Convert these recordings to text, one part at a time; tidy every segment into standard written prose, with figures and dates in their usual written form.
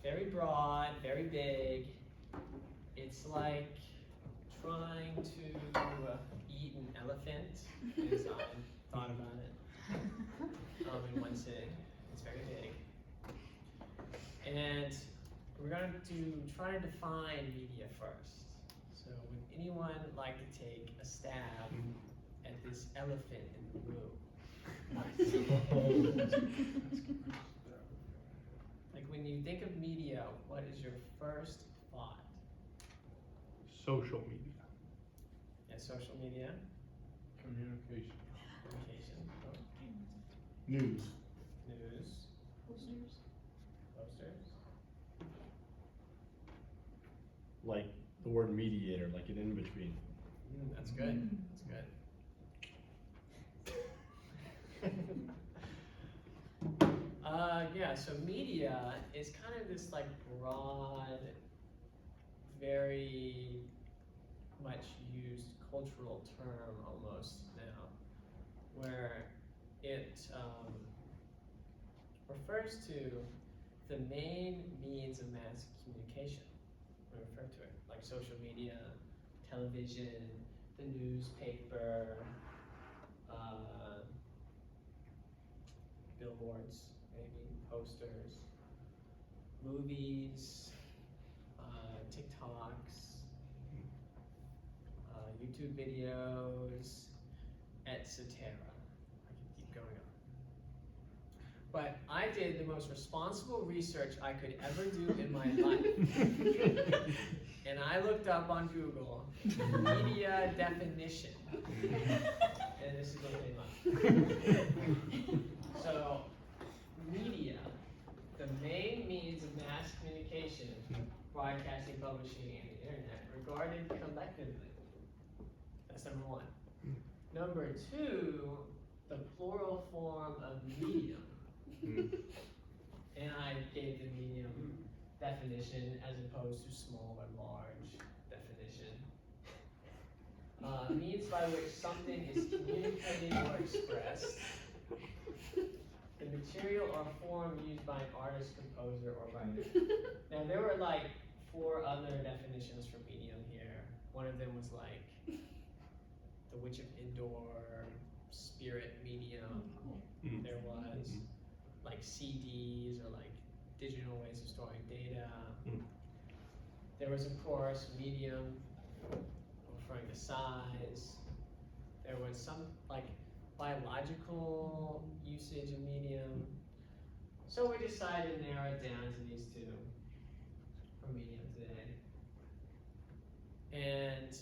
very broad, very big. It's like trying to eat an elephant, as I thought about it in one sitting. It's very big. And we're going to try to define media first. So would anyone like to take a stab at this elephant in the room? Like when you think of media, what is your first thought? Social media. Yeah, social media. Communication. Communication. Oh. News. News. Posters. Posters. Like the word mediator, like an in-between. That's good. That's good. Yeah, so media is kind of this like broad, very much used cultural term almost now, where it refers to the main means of mass communication. We refer to it like social media, television, the newspaper, billboards, maybe posters, movies, TikToks, YouTube videos, etc. I can keep going on. But I did the most responsible research I could ever do in my life. And I looked up on Google media definition. And this is what came up. So, media, the main means of mass communication, broadcasting, publishing, and the internet, regarded collectively. That's number one. Number two, the plural form of medium. And I gave the medium definition as opposed to small or large definition. Means by which something is communicated or expressed. The material or form used by an artist, composer, or writer. Now there were like 4 other definitions for medium here. One of them was like the Witch of Endor, spirit medium. There was like CDs or like digital ways of storing data. There was of course medium, referring to size. There was some like biological usage of medium. So we decided to narrow it down to these 2 for medium today. And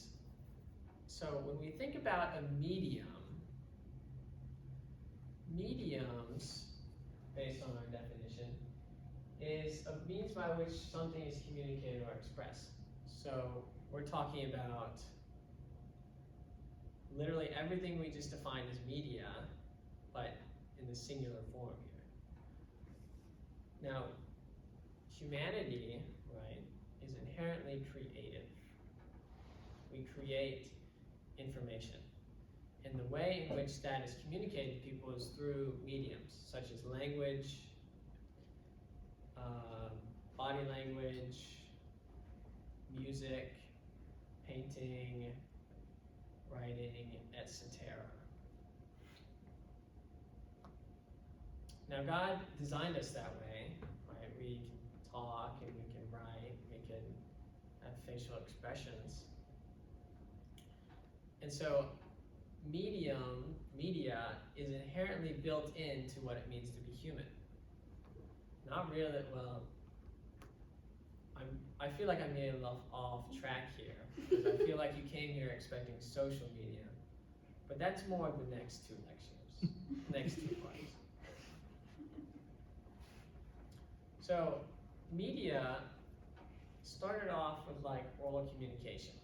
so when we think about a medium, mediums, based on our definition, is a means by which something is communicated or expressed. So we're talking about literally everything we just defined as media, but in the singular form here. Now, humanity, right, is inherently creative. We create information. And the way in which that is communicated to people is through mediums, such as language, body language, music, painting, writing, etc. Now God designed us that way, right? We can talk and we can write, we can have facial expressions. And so media is inherently built into what it means to be human. Not really, well, I feel like I'm getting off track here, because I feel like you came here expecting social media, but that's more of the next 2 lectures, next 2 parts. So media started off with like oral communication,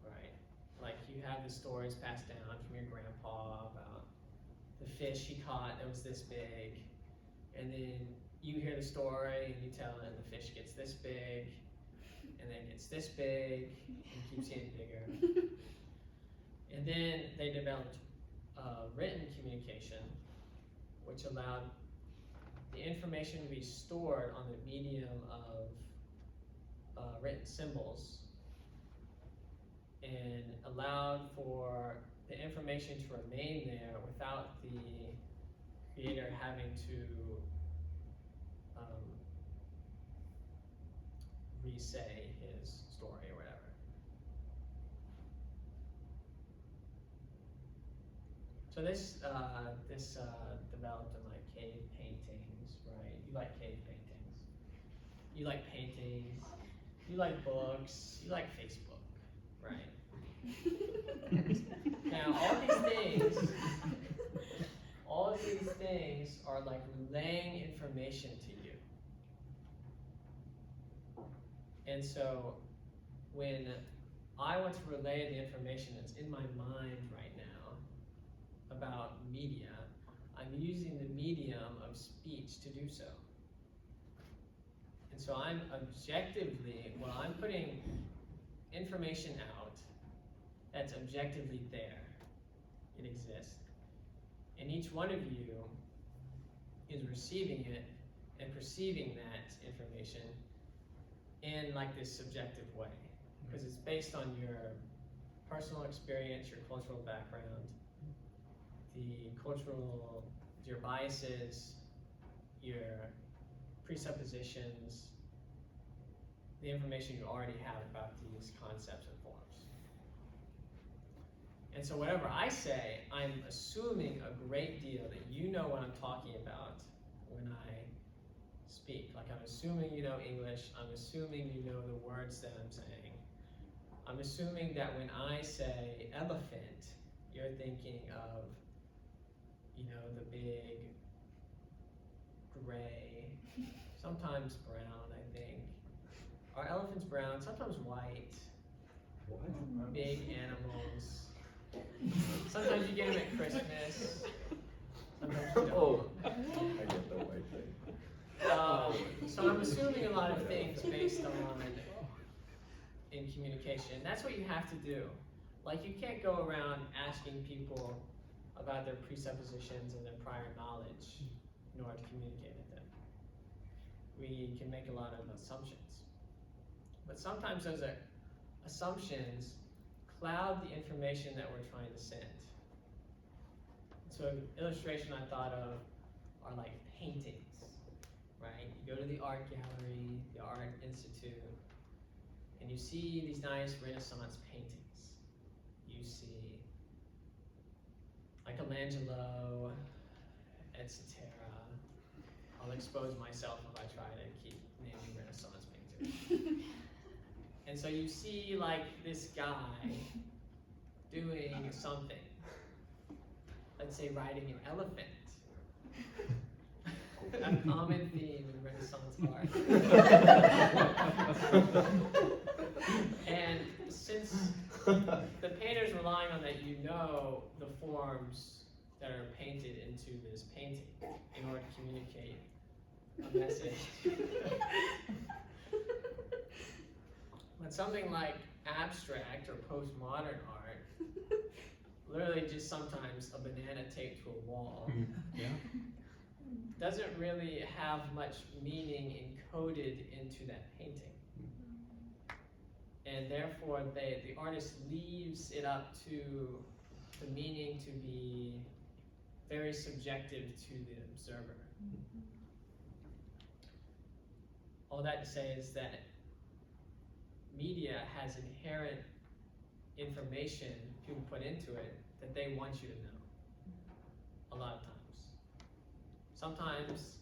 right? Like you have the stories passed down from your grandpa about the fish he caught that was this big, and then you hear the story and you tell it and the fish gets this big, and then it's this big, and keeps getting bigger. And then they developed written communication, which allowed the information to be stored on the medium of written symbols, and allowed for the information to remain there without the creator having to re-say his story or whatever. So this developed in like cave paintings, right? You like cave paintings. You like paintings. You like books. You like Facebook, right? Now all of these things are like relaying information to you. And so when I want to relay the information that's in my mind right now about media, I'm using the medium of speech to do so. And so I'm putting information out that's objectively there. It exists. And each one of you is receiving it and perceiving that information in like this subjective way, because it's based on your personal experience, your cultural background, your biases, your presuppositions, the information you already have about these concepts and forms. And so whatever I say, I'm assuming a great deal that you know what I'm talking about when I speak. Like I'm assuming you know English, I'm assuming you know the words that I'm saying. I'm assuming that when I say elephant, you're thinking of, you know, the big, gray, sometimes brown, I think. Are elephants brown? Sometimes white. What? Big animals. Sometimes you get them at Christmas. Sometimes you don't. Oh, I get the white thing. So I'm assuming a lot of things based on in communication. That's what you have to do. Like you can't go around asking people about their presuppositions and their prior knowledge in order to communicate with them. We can make a lot of assumptions. But sometimes those assumptions cloud the information that we're trying to send. So an illustration I thought of are like paintings, right? You go to the art gallery, the art institute, and you see these nice Renaissance paintings. You see Michelangelo, etc. I'll expose myself if I try to keep naming Renaissance painters. And so you see like this guy doing something. Let's say riding an elephant. A common theme in Renaissance art. And since the painter's relying on that, you know the forms that are painted into this painting in order to communicate a message. But something like abstract or postmodern art, literally just sometimes a banana taped to a wall, Yeah. doesn't really have much meaning encoded into that painting. And therefore, the artist leaves it up to the meaning to be very subjective to the observer. All that to say is that media has inherent information people put into it that they want you to know, a lot of times. Sometimes,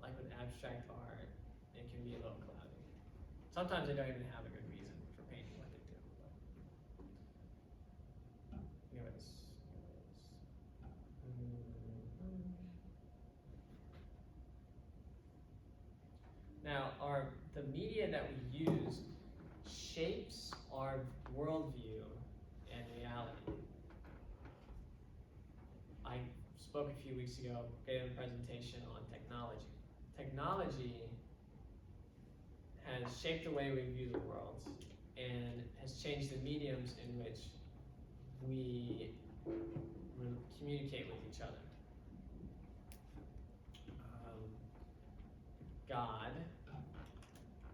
like with abstract art, it can be a little cloudy. Sometimes they don't even have a good reason for painting what they do. Anyways. Now, the media that we use shapes our worldview and reality. I spoke a few weeks ago, gave a presentation on technology. Technology has shaped the way we view the world and has changed the mediums in which we communicate with each other. God,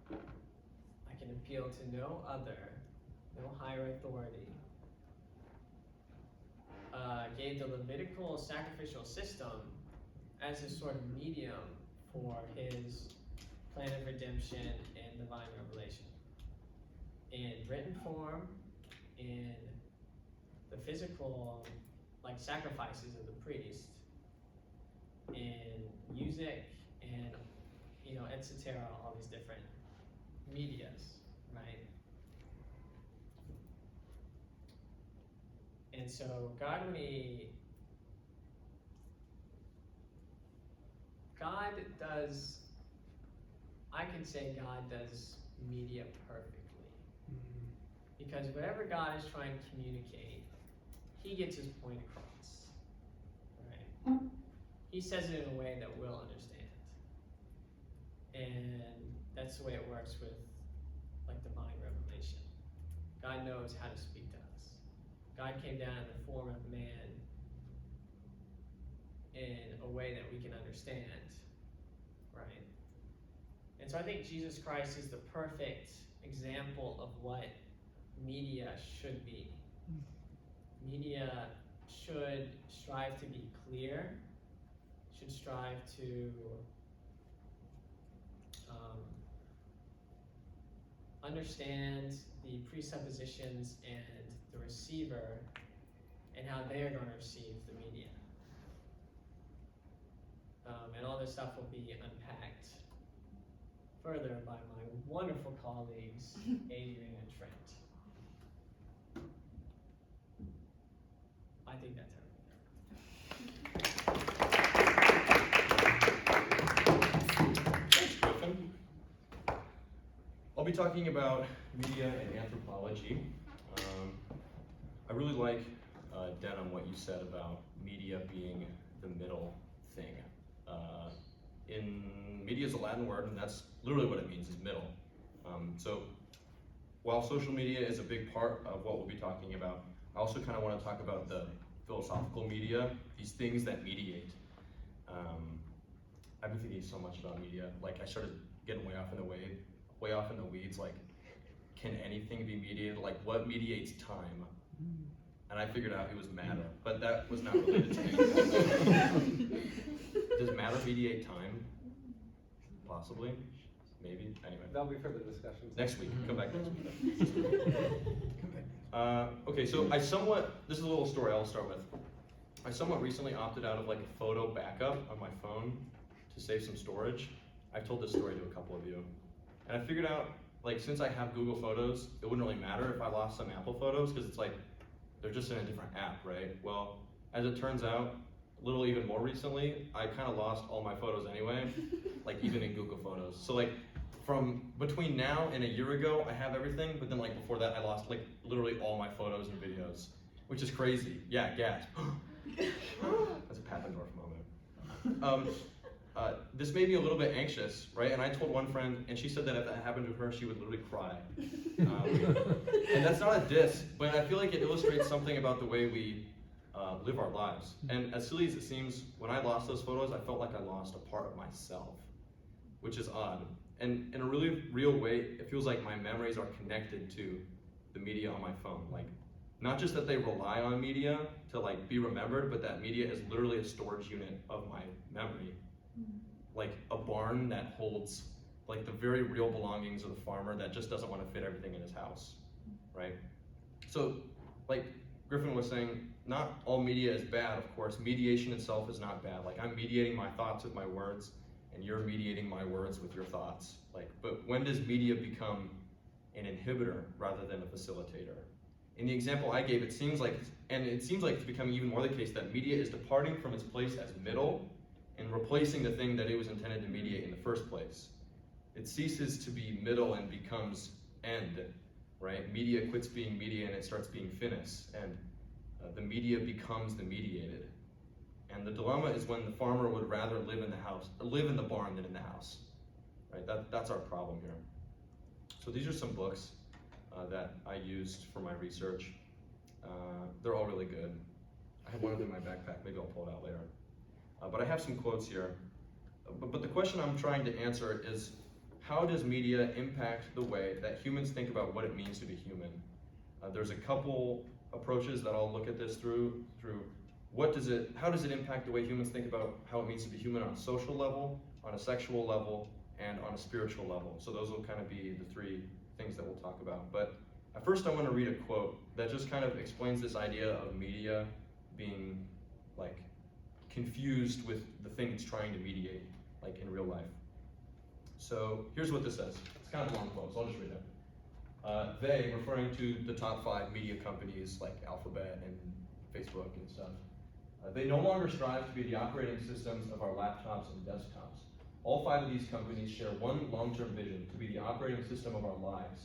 I can appeal to no other, no higher authority, gave the Levitical sacrificial system as a sort of medium for his plan of redemption and divine revelation. In written form, in the physical, like sacrifices of the priest, in music, and etc., all these different medias, right? And so God does, I can say God does media perfectly. Because whatever God is trying to communicate, he gets his point across, right? He says it in a way that we'll understand. And that's the way it works with like divine revelation. God knows how to speak to us. God came down in the form of man in a way that we can understand, right? And so I think Jesus Christ is the perfect example of what media should be. Media should strive to be clear, should strive to understand the presuppositions and the receiver and how they're going to receive the media. And all this stuff will be unpacked further by my wonderful colleagues, Adrian and Trent. I think that's everything. Thanks, Griffin. I'll be talking about media and anthropology. I really like, Denham, what you said about media being the middle thing. Media is a Latin word, and that's literally what it means, is middle. So while social media is a big part of what we'll be talking about, I also kind of want to talk about the philosophical media, these things that mediate. I've been thinking so much about media. Like, I started getting way off in the weeds. Like, can anything be mediated? Like, what mediates time? And I figured out it was matter, but that was not related to me. Does matter mediate time? Possibly, maybe. Anyway. That'll be further discussions. Next week. Come back next week. Okay, so this is a little story I'll start with. I somewhat recently opted out of like a photo backup on my phone to save some storage. I've told this story to a couple of you. And I figured out, like, since I have Google Photos, it wouldn't really matter if I lost some Apple Photos, because it's like, they're just in a different app, right? Well, as it turns out, a little even more recently, I kind of lost all my photos anyway, like even in Google Photos. So like, from between now and a year ago, I have everything, but then like before that, I lost like literally all my photos and videos, which is crazy. Yeah, gasp. That's a Papendorf moment. This made me a little bit anxious, right? And I told one friend, and she said that if that happened to her, she would literally cry. And that's not a diss, but I feel like it illustrates something about the way we live our lives. And as silly as it seems, when I lost those photos, I felt like I lost a part of myself, which is odd. And in a really real way, it feels like my memories are connected to the media on my phone. Like, not just that they rely on media to like be remembered, but that media is literally a storage unit of my memory. Like a barn that holds like the very real belongings of the farmer that just doesn't want to fit everything in his house, right? So like Griffin was saying, not all media is bad, of course. Mediation itself is not bad. Like, I'm mediating my thoughts with my words, and you're mediating my words with your thoughts. Like, but when does media become an inhibitor rather than a facilitator? In the example I gave, it seems like it's becoming even more the case that media is departing from its place as middle and replacing the thing that it was intended to mediate in the first place. It ceases to be middle and becomes end, right? Media quits being media and it starts being finis, and the media becomes the mediated. And the dilemma is when the farmer would rather live in the barn than in the house, right? That's our problem here. So these are some books that I used for my research. They're all really good. I have one of them in my backpack. Maybe I'll pull it out later. But I have some quotes here. But the question I'm trying to answer is, how does media impact the way that humans think about what it means to be human? There's a couple approaches that I'll look at this through how does it impact the way humans think about how it means to be human on a social level, on a sexual level, and on a spiritual level. So those will kind of be the three things that we'll talk about. But at first I want to read a quote that just kind of explains this idea of media being like confused with the thing it's trying to mediate, like in real life. So here's what this says. It's kind of a long quote, so I'll just read it. They, referring to the top 5 media companies like Alphabet and Facebook and stuff, they no longer strive to be the operating systems of our laptops and desktops. All 5 of these companies share one long-term vision: to be the operating system of our lives.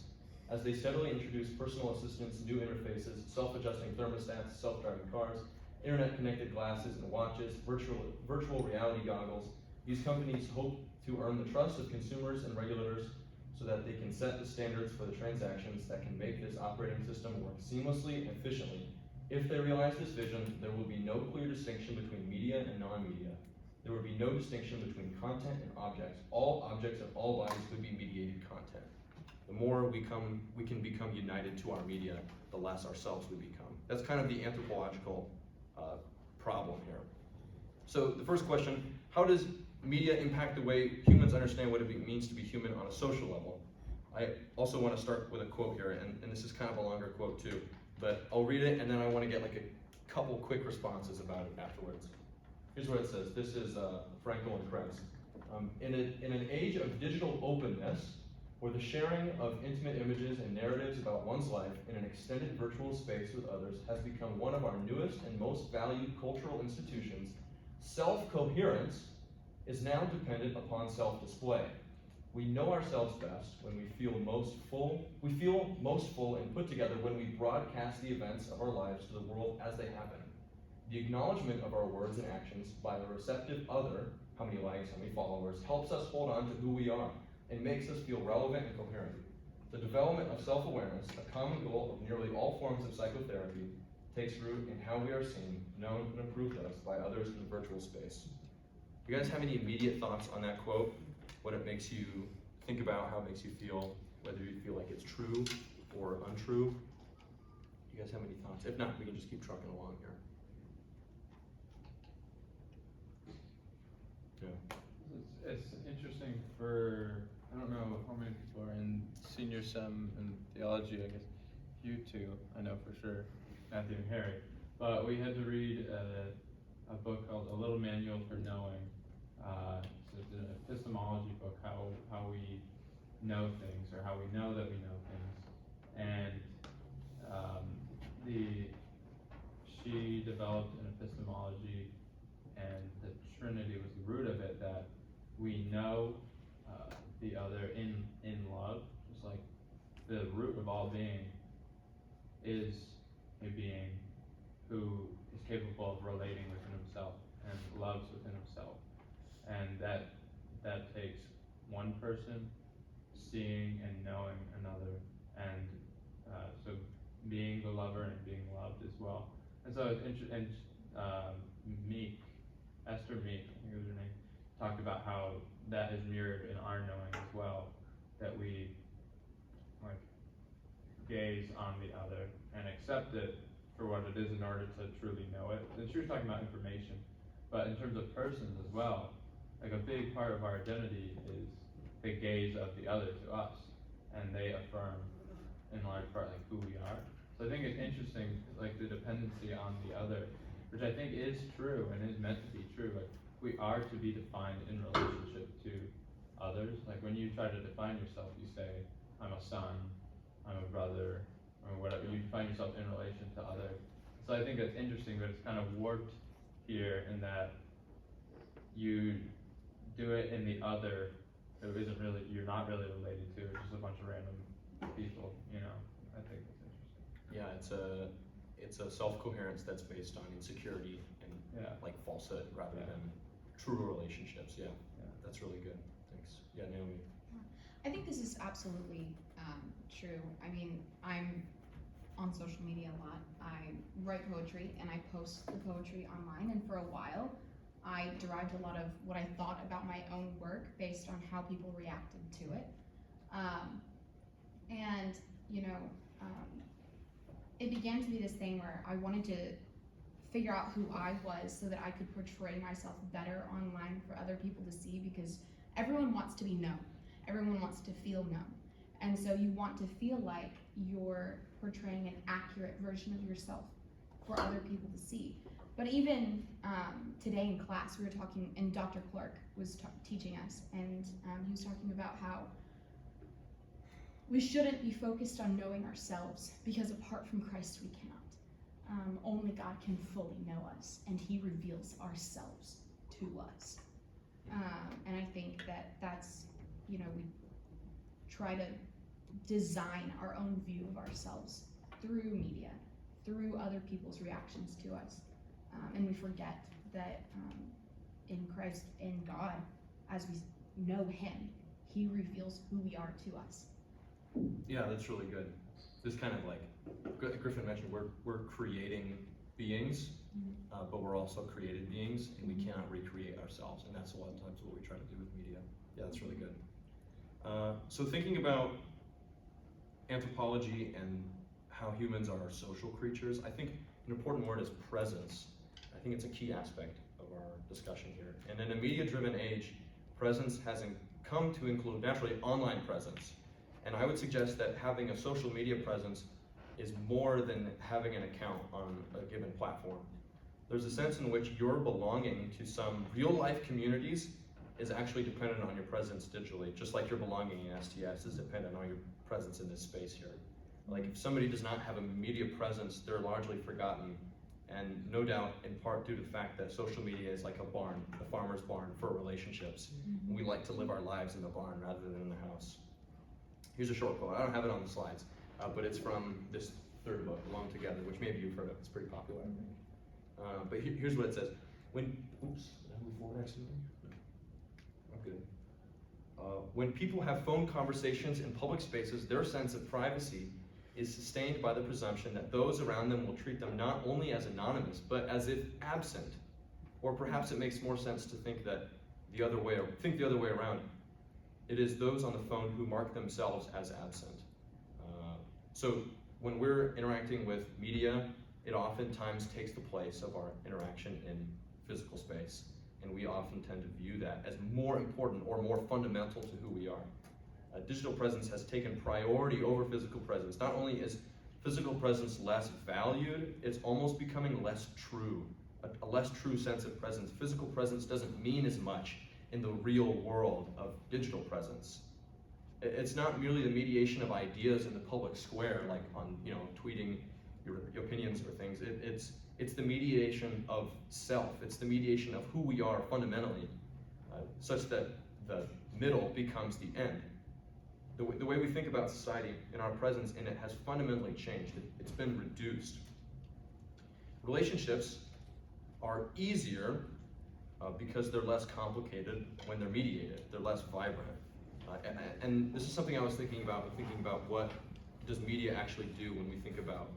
As they steadily introduce personal assistants, new interfaces, self-adjusting thermostats, self-driving cars, internet-connected glasses and watches, virtual reality goggles, these companies hope to earn the trust of consumers and regulators so that they can set the standards for the transactions that can make this operating system work seamlessly and efficiently. If they realize this vision, there will be no clear distinction between media and non-media. There will be no distinction between content and objects. All objects of all bodies would be mediated content. The more we can become united to our media, the less ourselves we become. That's kind of the anthropological problem here. So the first question, how does media impact the way humans understand what it means to be human on a social level? I also want to start with a quote here, and this is kind of a longer quote too, but I'll read it and then I want to get like a couple quick responses about it afterwards. Here's what it says. This is Frankel and Krebs. In an age of digital openness, where the sharing of intimate images and narratives about one's life in an extended virtual space with others has become one of our newest and most valued cultural institutions, self-coherence is now dependent upon self-display. We know ourselves best when we feel most full and put together when we broadcast the events of our lives to the world as they happen. The acknowledgement of our words and actions by a receptive other, how many likes, how many followers, helps us hold on to who we are and makes us feel relevant and coherent. The development of self-awareness, a common goal of nearly all forms of psychotherapy, takes root in how we are seen, known, and approved of by others in the virtual space. Do you guys have any immediate thoughts on that quote? What it makes you think about, how it makes you feel, whether you feel like it's true or untrue? Do you guys have any thoughts? If not, we can just keep trucking along here. Yeah. It's interesting for, I don't know how many people are in senior sem and theology, I guess you two, I know for sure, Matthew and Harry, but we had to read a book called A Little Manual for Knowing. So it's an epistemology book, how we know things, or how we know that we know things. And she developed an epistemology, and the Trinity was the root of it, that we know the other in love, just like the root of all being is a being who is capable of relating within himself and loves within himself. And that takes one person seeing and knowing another, and so being the lover and being loved as well. And so Esther Meek, I think it was her name, talked about how that is mirrored in our knowing as well, that we like gaze on the other and accept it for what it is in order to truly know it. And she was talking about information, but in terms of persons as well, like a big part of our identity is the gaze of the other to us, and they affirm in large part like who we are. So I think it's interesting, like the dependency on the other, which I think is true and is meant to be true. Like we are to be defined in relationship to others. Like when you try to define yourself, you say, I'm a son, I'm a brother, or whatever. You define yourself in relation to others. So I think it's interesting, but it's kind of warped here in that you do it in the other who isn't really, you're not really related to, it's just a bunch of random people, you know. I think it's interesting. Yeah, it's a self-coherence that's based on insecurity and like falsehood rather than true relationships. Yeah, that's really good. Thanks. Yeah, Naomi. I think this is absolutely true. I mean, I'm on social media a lot. I write poetry and I post the poetry online, and for a while I derived a lot of what I thought about my own work based on how people reacted to it. And, you know, it began to be this thing where I wanted to figure out who I was so that I could portray myself better online for other people to see, because everyone wants to be known. Everyone wants to feel known. And so you want to feel like you're portraying an accurate version of yourself for other people to see. But even today in class, we were talking, and Dr. Clark was teaching us, and he was talking about how we shouldn't be focused on knowing ourselves, because apart from Christ we cannot. Only God can fully know us, and he reveals ourselves to us. And I think that that's, you know, we try to design our own view of ourselves through media, through other people's reactions to us. And we forget that in Christ, in God, as we know him, he reveals who we are to us. Yeah, that's really good. This kind of like Griffin mentioned, we're creating beings, but we're also created beings, and we cannot recreate ourselves, and that's a lot of times what we try to do with media. Yeah, that's really good. So thinking about anthropology and how humans are social creatures, I think an important word is presence. I think it's a key aspect of our discussion here. And in a media-driven age, presence has come to include naturally online presence. And I would suggest that having a social media presence is more than having an account on a given platform. There's a sense in which your belonging to some real-life communities is actually dependent on your presence digitally, just like your belonging in STS is dependent on your presence in this space here. Like if somebody does not have a media presence, they're largely forgotten, and no doubt in part due to the fact that social media is like a barn, a farmer's barn for relationships. And we like to live our lives in the barn rather than in the house. Here's a short quote. I don't have it on the slides, but it's from this third book, Alone Together, which maybe you've heard of. It's pretty popular, I think. But here's what it says. Oops, did I move forward accidentally? No. I'm good. When people have phone conversations in public spaces, their sense of privacy is sustained by the presumption that those around them will treat them not only as anonymous, but as if absent. Or perhaps it makes more sense to think the other way around. It is those on the phone who mark themselves as absent. So when we're interacting with media, it oftentimes takes the place of our interaction in physical space. And we often tend to view that as more important or more fundamental to who we are. Digital presence has taken priority over physical presence. Not only is physical presence less valued, it's almost becoming less true, a less true sense of presence. Physical presence doesn't mean as much in the real world of digital presence. It's not merely the mediation of ideas in the public square, like on, you know, tweeting your opinions or things. It's the mediation of self. It's the mediation of who we are fundamentally, such that the middle becomes the end. The way we think about society and our presence in it has fundamentally changed. It's been reduced. Relationships are easier because they're less complicated when they're mediated. They're less vibrant. And this is something I was thinking about what does media actually do when we think about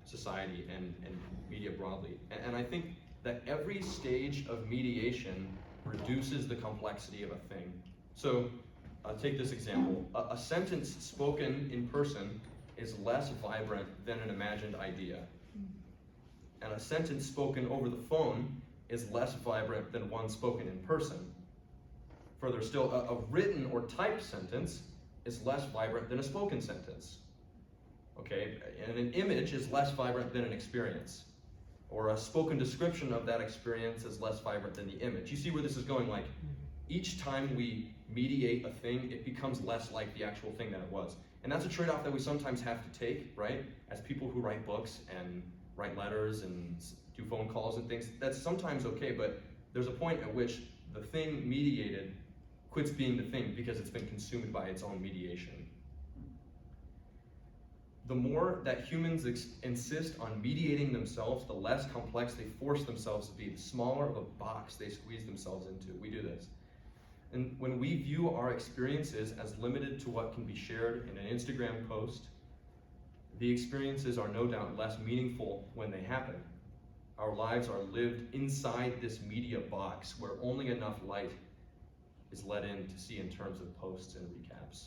society and media broadly. And I think that every stage of mediation reduces the complexity of a thing. So take this example. A sentence spoken in person is less vibrant than an imagined idea. And a sentence spoken over the phone is less vibrant than one spoken in person. Further still, a written or typed sentence is less vibrant than a spoken sentence. Okay, and an image is less vibrant than an experience. Or a spoken description of that experience is less vibrant than the image. You see where this is going? Like, each time we mediate a thing, it becomes less like the actual thing than it was. And that's a trade-off that we sometimes have to take, right? As people who write books and write letters and do phone calls and things, that's sometimes okay, but there's a point at which the thing mediated quits being the thing because it's been consumed by its own mediation. The more that humans insist on mediating themselves, the less complex they force themselves to be, the smaller of a box they squeeze themselves into. We do this. And when we view our experiences as limited to what can be shared in an Instagram post, the experiences are no doubt less meaningful when they happen. Our lives are lived inside this media box where only enough light is let in to see in terms of posts and recaps.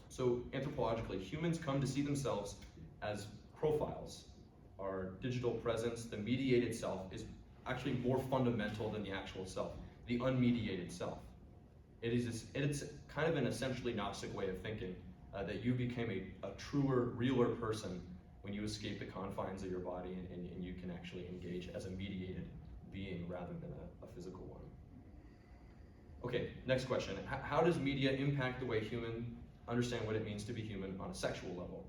So anthropologically, humans come to see themselves as profiles. Our digital presence, the mediated self, is actually more fundamental than the actual self, the unmediated self. It's kind of an essentially Gnostic way of thinking, that you became a truer, realer person when you escape the confines of your body and you can actually engage as a mediated being rather than a physical one. Okay, next question. How does media impact the way humans understand what it means to be human on a sexual level?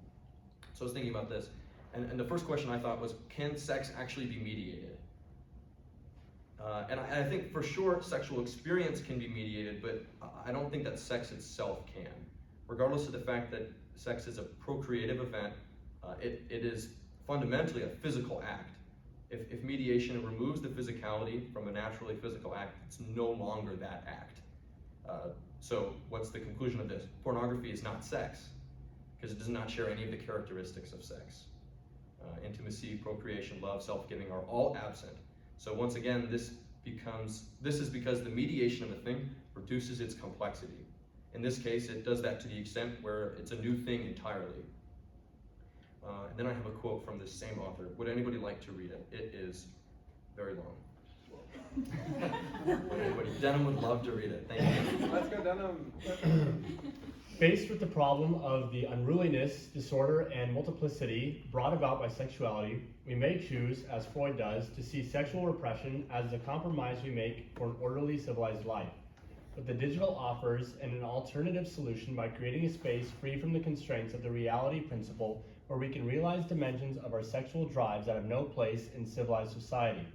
So I was thinking about this, and the first question I thought was, can sex actually be mediated? And I think for sure sexual experience can be mediated, but I don't think that sex itself can. Regardless of the fact that sex is a procreative event, it is fundamentally a physical act. If mediation removes the physicality from a naturally physical act, it's no longer that act. So what's the conclusion of this? Pornography is not sex, because it does not share any of the characteristics of sex. Intimacy, procreation, love, self-giving are all absent. So once again, this is because the mediation of a thing reduces its complexity. In this case, it does that to the extent where it's a new thing entirely. And then I have a quote from this same author. Would anybody like to read it? It is very long. Would anybody? Denham would love to read it. Thank you. Let's go, Denham. Faced with the problem of the unruliness, disorder, and multiplicity brought about by sexuality, we may choose, as Freud does, to see sexual repression as a compromise we make for an orderly, civilized life. But the digital offers an alternative solution by creating a space free from the constraints of the reality principle where we can realize dimensions of our sexual drives that have no place in civilized society.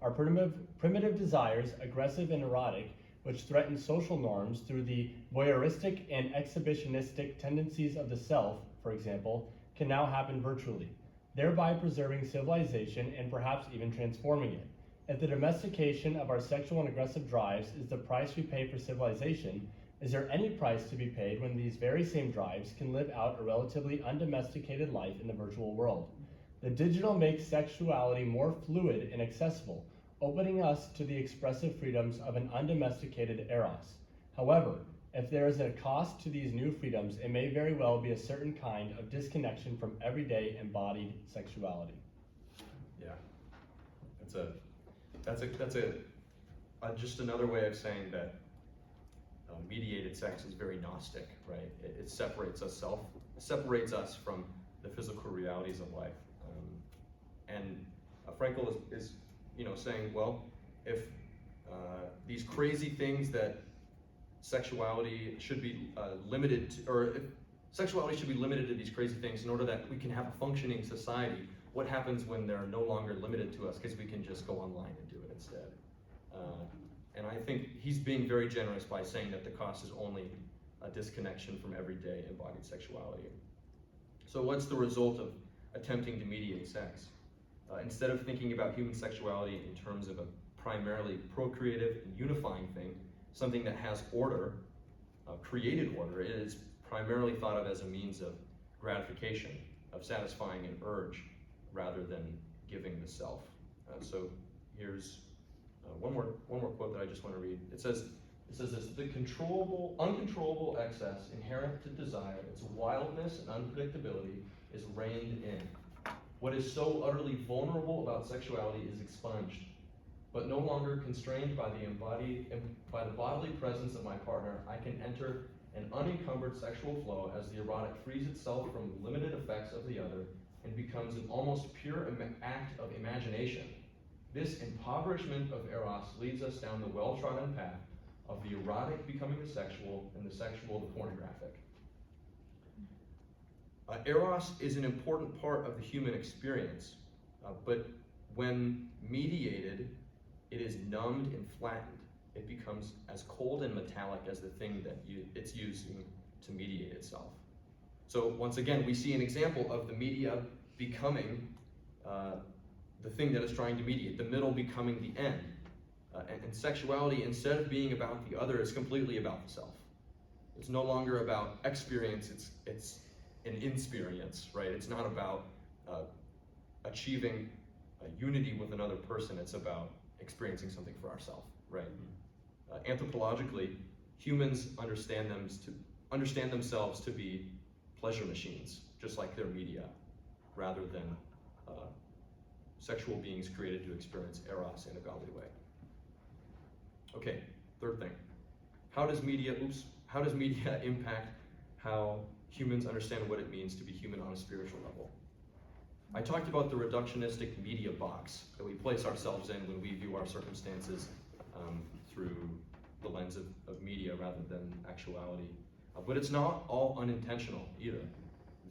Our primitive desires, aggressive and erotic, which threaten social norms through the voyeuristic and exhibitionistic tendencies of the self, for example, can now happen virtually, thereby preserving civilization and perhaps even transforming it. If the domestication of our sexual and aggressive drives is the price we pay for civilization, is there any price to be paid when these very same drives can live out a relatively undomesticated life in the virtual world? The digital makes sexuality more fluid and accessible, opening us to the expressive freedoms of an undomesticated eros. However, if there is a cost to these new freedoms, it may very well be a certain kind of disconnection from everyday embodied sexuality. Yeah, that's just another way of saying that mediated sex is very Gnostic, right? It separates us from the physical realities of life. And Frankel is saying, well, if these crazy things that sexuality should be limited to, or if sexuality should be limited to these crazy things in order that we can have a functioning society, what happens when they're no longer limited to us because we can just go online and do it instead? And I think he's being very generous by saying that the cost is only a disconnection from everyday embodied sexuality. So what's the result of attempting to mediate sex? Instead of thinking about human sexuality in terms of a primarily procreative and unifying thing, something that has order, created order, it is primarily thought of as a means of gratification, of satisfying an urge, rather than giving the self. So here's one more quote that I just want to read. It says this: the uncontrollable excess inherent to desire, its wildness and unpredictability, is reined in. What is so utterly vulnerable about sexuality is expunged, but no longer constrained by the bodily presence of my partner, I can enter an unencumbered sexual flow as the erotic frees itself from the limited effects of the other and becomes an almost pure act of imagination. This impoverishment of eros leads us down the well-trodden path of the erotic becoming the sexual and the sexual the pornographic. Eros is an important part of the human experience, but when mediated, it is numbed and flattened. It becomes as cold and metallic as the thing that it's using to mediate itself. So once again, we see an example of the media becoming the thing that is trying to mediate, the middle becoming the end. And sexuality, instead of being about the other, is completely about the self. It's no longer about experience, it's an insperience, right? It's not about achieving unity with another person. It's about experiencing something for ourselves, right? Anthropologically, humans understand themselves to be pleasure machines, just like their media, rather than sexual beings created to experience eros in a godly way. Okay, third thing. How does media impact how humans understand what it means to be human on a spiritual level? I talked about the reductionistic media box that we place ourselves in when we view our circumstances through the lens of media rather than actuality. But it's not all unintentional either.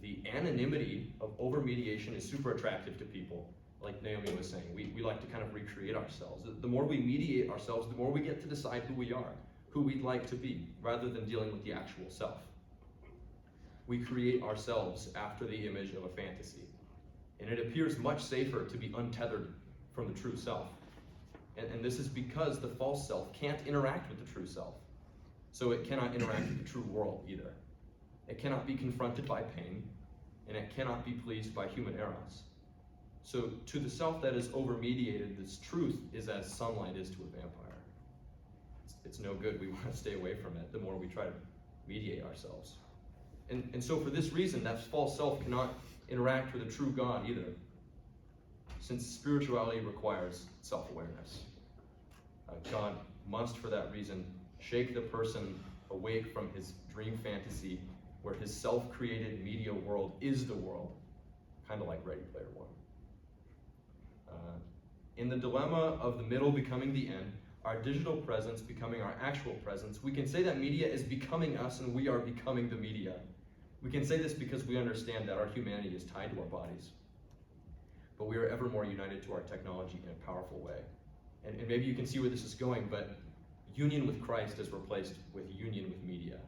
The anonymity of over-mediation is super attractive to people. Like Naomi was saying, we like to kind of recreate ourselves. The more we mediate ourselves, the more we get to decide who we are, who we'd like to be, rather than dealing with the actual self. We create ourselves after the image of a fantasy. And it appears much safer to be untethered from the true self. And this is because the false self can't interact with the true self. So it cannot interact with the true world either. It cannot be confronted by pain, and it cannot be pleased by human eros. So to the self that is over-mediated, this truth is as sunlight is to a vampire. It's no good. We want to stay away from it the more we try to mediate ourselves. And so for this reason, that false self cannot interact with a true God either, since spirituality requires self-awareness. God must, for that reason, shake the person awake from his dream fantasy where his self-created media world is the world, kind of like Ready Player One. In the dilemma of the middle becoming the end, our digital presence becoming our actual presence, we can say that media is becoming us and we are becoming the media. We can say this because we understand that our humanity is tied to our bodies, but we are ever more united to our technology in a powerful way. And maybe you can see where this is going, but union with Christ is replaced with union with media.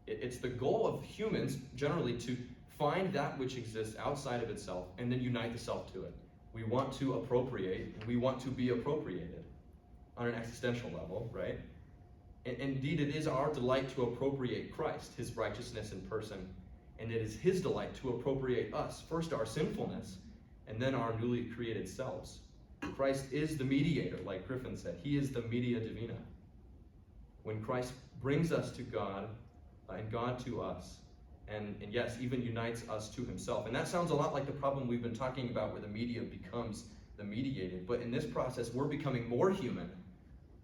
It's the goal of humans, generally, to find that which exists outside of itself and then unite the self to it. We want to appropriate, and we want to be appropriated on an existential level, right? And indeed, it is our delight to appropriate Christ, his righteousness in person, and it is his delight to appropriate us, first our sinfulness, and then our newly created selves. Christ is the mediator, like Griffin said. He is the media divina. When Christ brings us to God, and God to us, and yes, even unites us to himself. And that sounds a lot like the problem we've been talking about where the media becomes the mediated. But in this process, we're becoming more human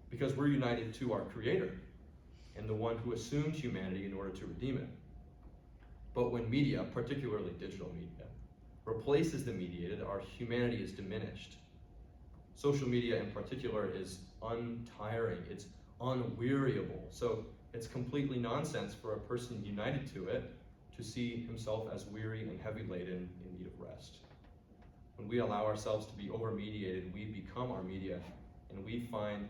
because we're united to our Creator and the one who assumed humanity in order to redeem it. But when media, particularly digital media, replaces the mediated, our humanity is diminished. Social media in particular is untiring, it's unweariable. So it's completely nonsense for a person united to it to see himself as weary and heavy laden in need of rest. When we allow ourselves to be over-mediated, we become our media, and we find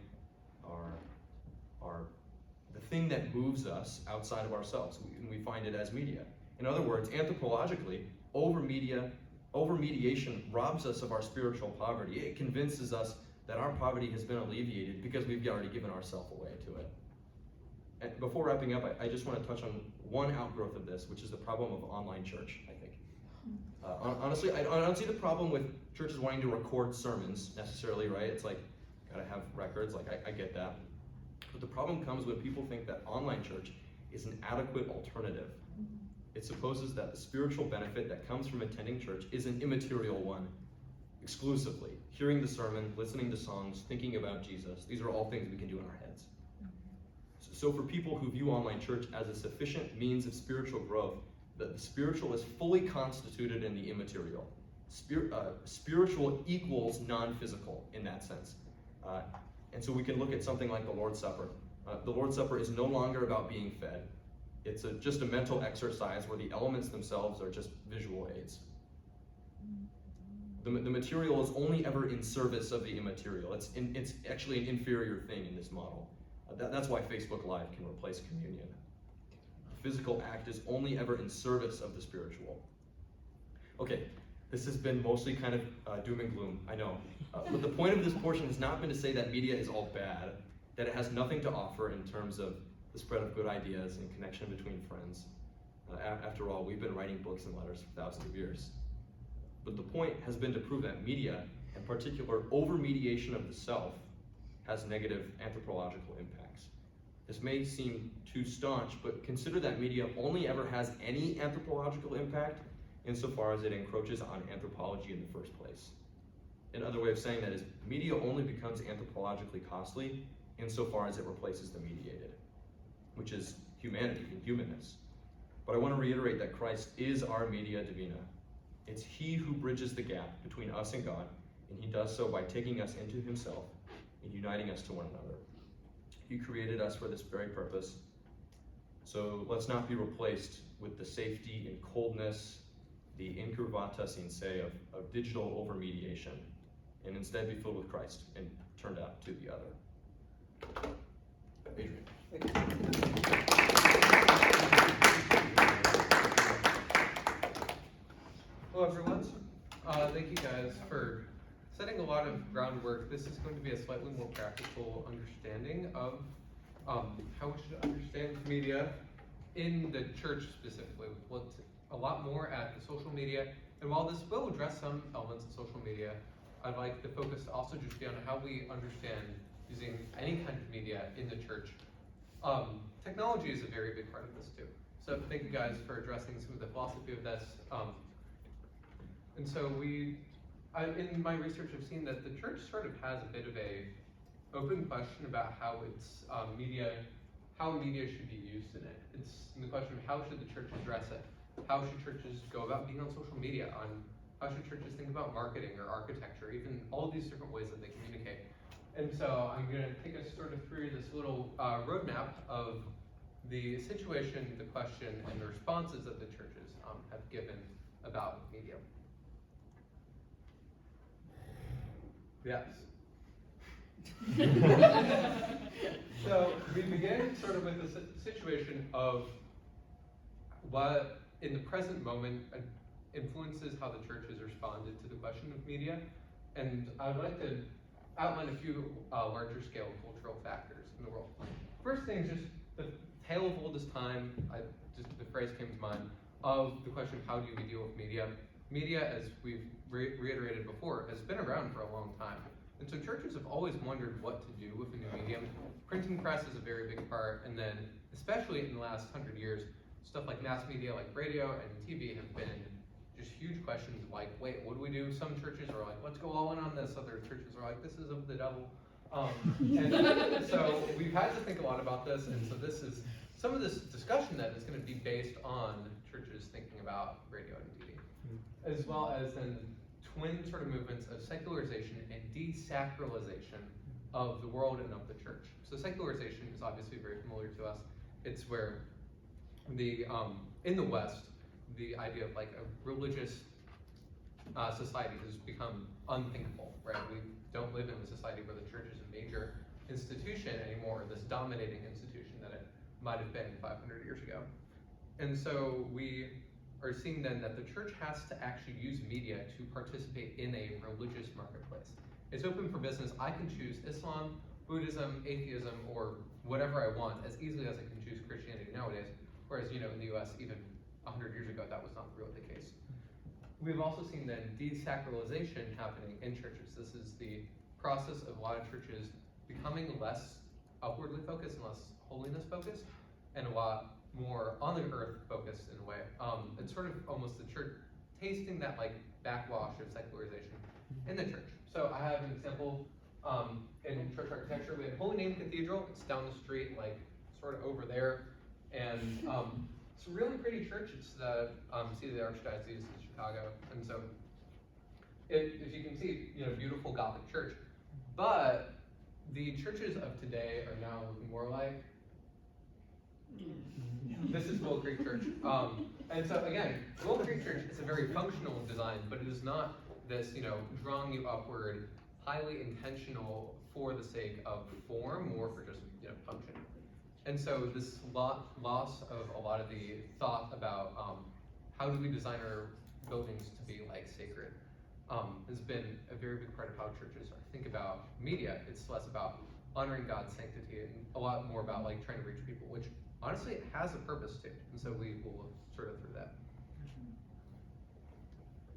the thing that moves us outside of ourselves, and we find it as media. In other words, anthropologically, over-mediation robs us of our spiritual poverty. It convinces us that our poverty has been alleviated because we've already given ourselves away to it. And before wrapping up, I just want to touch on one outgrowth of this, which is the problem of online church, I think. Honestly, I don't see the problem with churches wanting to record sermons necessarily, right? It's like, gotta have records, like I get that. But the problem comes when people think that online church is an adequate alternative. It supposes that the spiritual benefit that comes from attending church is an immaterial one, exclusively. Hearing the sermon, listening to songs, thinking about Jesus, these are all things we can do in our heads. So for people who view online church as a sufficient means of spiritual growth, the spiritual is fully constituted in the immaterial. Spiritual equals non-physical in that sense. And so we can look at something like the Lord's Supper. The Lord's Supper is no longer about being fed. It's just a mental exercise where the elements themselves are just visual aids. The material is only ever in service of the immaterial. It's actually an inferior thing in this model. That's why Facebook Live can replace communion. The physical act is only ever in service of the spiritual. Okay, this has been mostly kind of doom and gloom, I know. But the point of this portion has not been to say that media is all bad, that it has nothing to offer in terms of the spread of good ideas and connection between friends. After all, we've been writing books and letters for thousands of years. But the point has been to prove that media In particular, over-mediation of the self has negative anthropological impacts. This may seem too staunch, but consider that media only ever has any anthropological impact insofar as it encroaches on anthropology in the first place. Another way of saying that is media only becomes anthropologically costly insofar as it replaces the mediated, which is humanity and humanness. But I want to reiterate that Christ is our media divina. It's he who bridges the gap between us and God, and he does so by taking us into himself and uniting us to one another. He created us for this very purpose. So let's not be replaced with the safety and coldness, the incurvata sin se of digital over-mediation, and instead be filled with Christ and turned out to the other. Adrian. Hello everyone. Thank you guys for setting a lot of groundwork. This is going to be a slightly more practical understanding of how we should understand media in the church specifically. We've looked a lot more at the social media, and while this will address some elements of social media, I'd like the focus to also just be on how we understand using any kind of media in the church. Technology is a very big part of this too. So thank you guys for addressing some of the philosophy of this. And so in my research, I've seen that the church sort of has a bit of a open question about how its media should be used in it. It's in the question of how should the church address it? How should churches go about being on social media? How should churches think about marketing or architecture, even all of these different ways that they communicate? And so I'm going to take us sort of through this little roadmap of the situation, the question, and the responses that the churches have given about media. Yes. So we begin sort of with the situation of what, in the present moment, influences how the church has responded to the question of media. And I'd like to outline a few larger scale cultural factors in the world. First thing is just the tale of oldest time, just the phrase came to mind, of the question of how do we deal with media. Media, as we've reiterated before, has been around for a long time. And so churches have always wondered what to do with a new medium. Printing press is a very big part, and then, especially in the last 100 years, stuff like mass media, like radio and TV, have been just huge questions like, wait, what do we do? Some churches are like, let's go all in on this. Other churches are like, this is of the devil. And so we've had to think a lot about this, and so this is some of this discussion that is going to be based on churches thinking about radio and TV, as well as then twin sort of movements of secularization and desacralization of the world and of the church. So secularization is obviously very familiar to us. It's where the in the West, the idea of like a religious society has become unthinkable, right? We don't live in a society where the church is a major institution anymore, this dominating institution that it might have been 500 years ago. And so we are seeing then that the church has to actually use media to participate in a religious marketplace. It's open for business. I can choose Islam, Buddhism, atheism, or whatever I want as easily as I can choose Christianity nowadays. Whereas, in the US, even 100 years ago, that was not really the case. We've also seen then desacralization happening in churches. This is the process of a lot of churches becoming less upwardly focused and less holiness focused, and a lot more on the earth focused in a way. It's sort of almost the church tasting that like backwash of secularization in the church. So I have an example in church architecture. We have Holy Name Cathedral. It's down the street, like sort of over there, and it's a really pretty church. It's the seat of the Archdiocese of Chicago, and so if you can see, beautiful Gothic church. But the churches of today are now looking more like this is Willow Creek Church. And so again, Willow Creek Church is a very functional design, but it is not this, drawing you upward, highly intentional for the sake of form or for just, function. And so this loss of a lot of the thought about how do we design our buildings to be like sacred has been a very big part of how churches think about media. It's less about honoring God's sanctity and a lot more about like trying to reach people, which honestly it has a purpose too. And so we will sort of through that.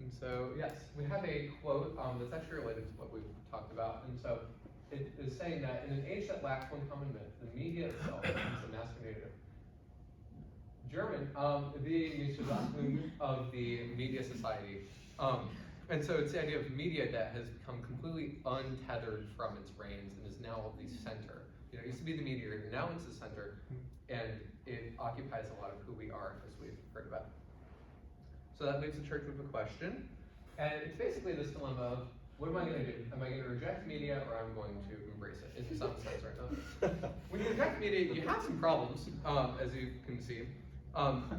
And And so, yes, we have a quote that's actually related to what we've talked about. And so it is saying that in an age that lacks one common myth, the media itself becomes the master narrative. German, the Mitochondria of the media society. And so it's the idea of media that has become completely untethered from its reins and is now the center. You know, it used to be the mediator, now it's the center, and it occupies a lot of who we are, as we've heard about. So that leaves the church with a question, and it's basically this dilemma of, what am I going to do? Am I going to reject media, or am I going to embrace it, in some sense or another? When you reject media, you have some problems, as you can see.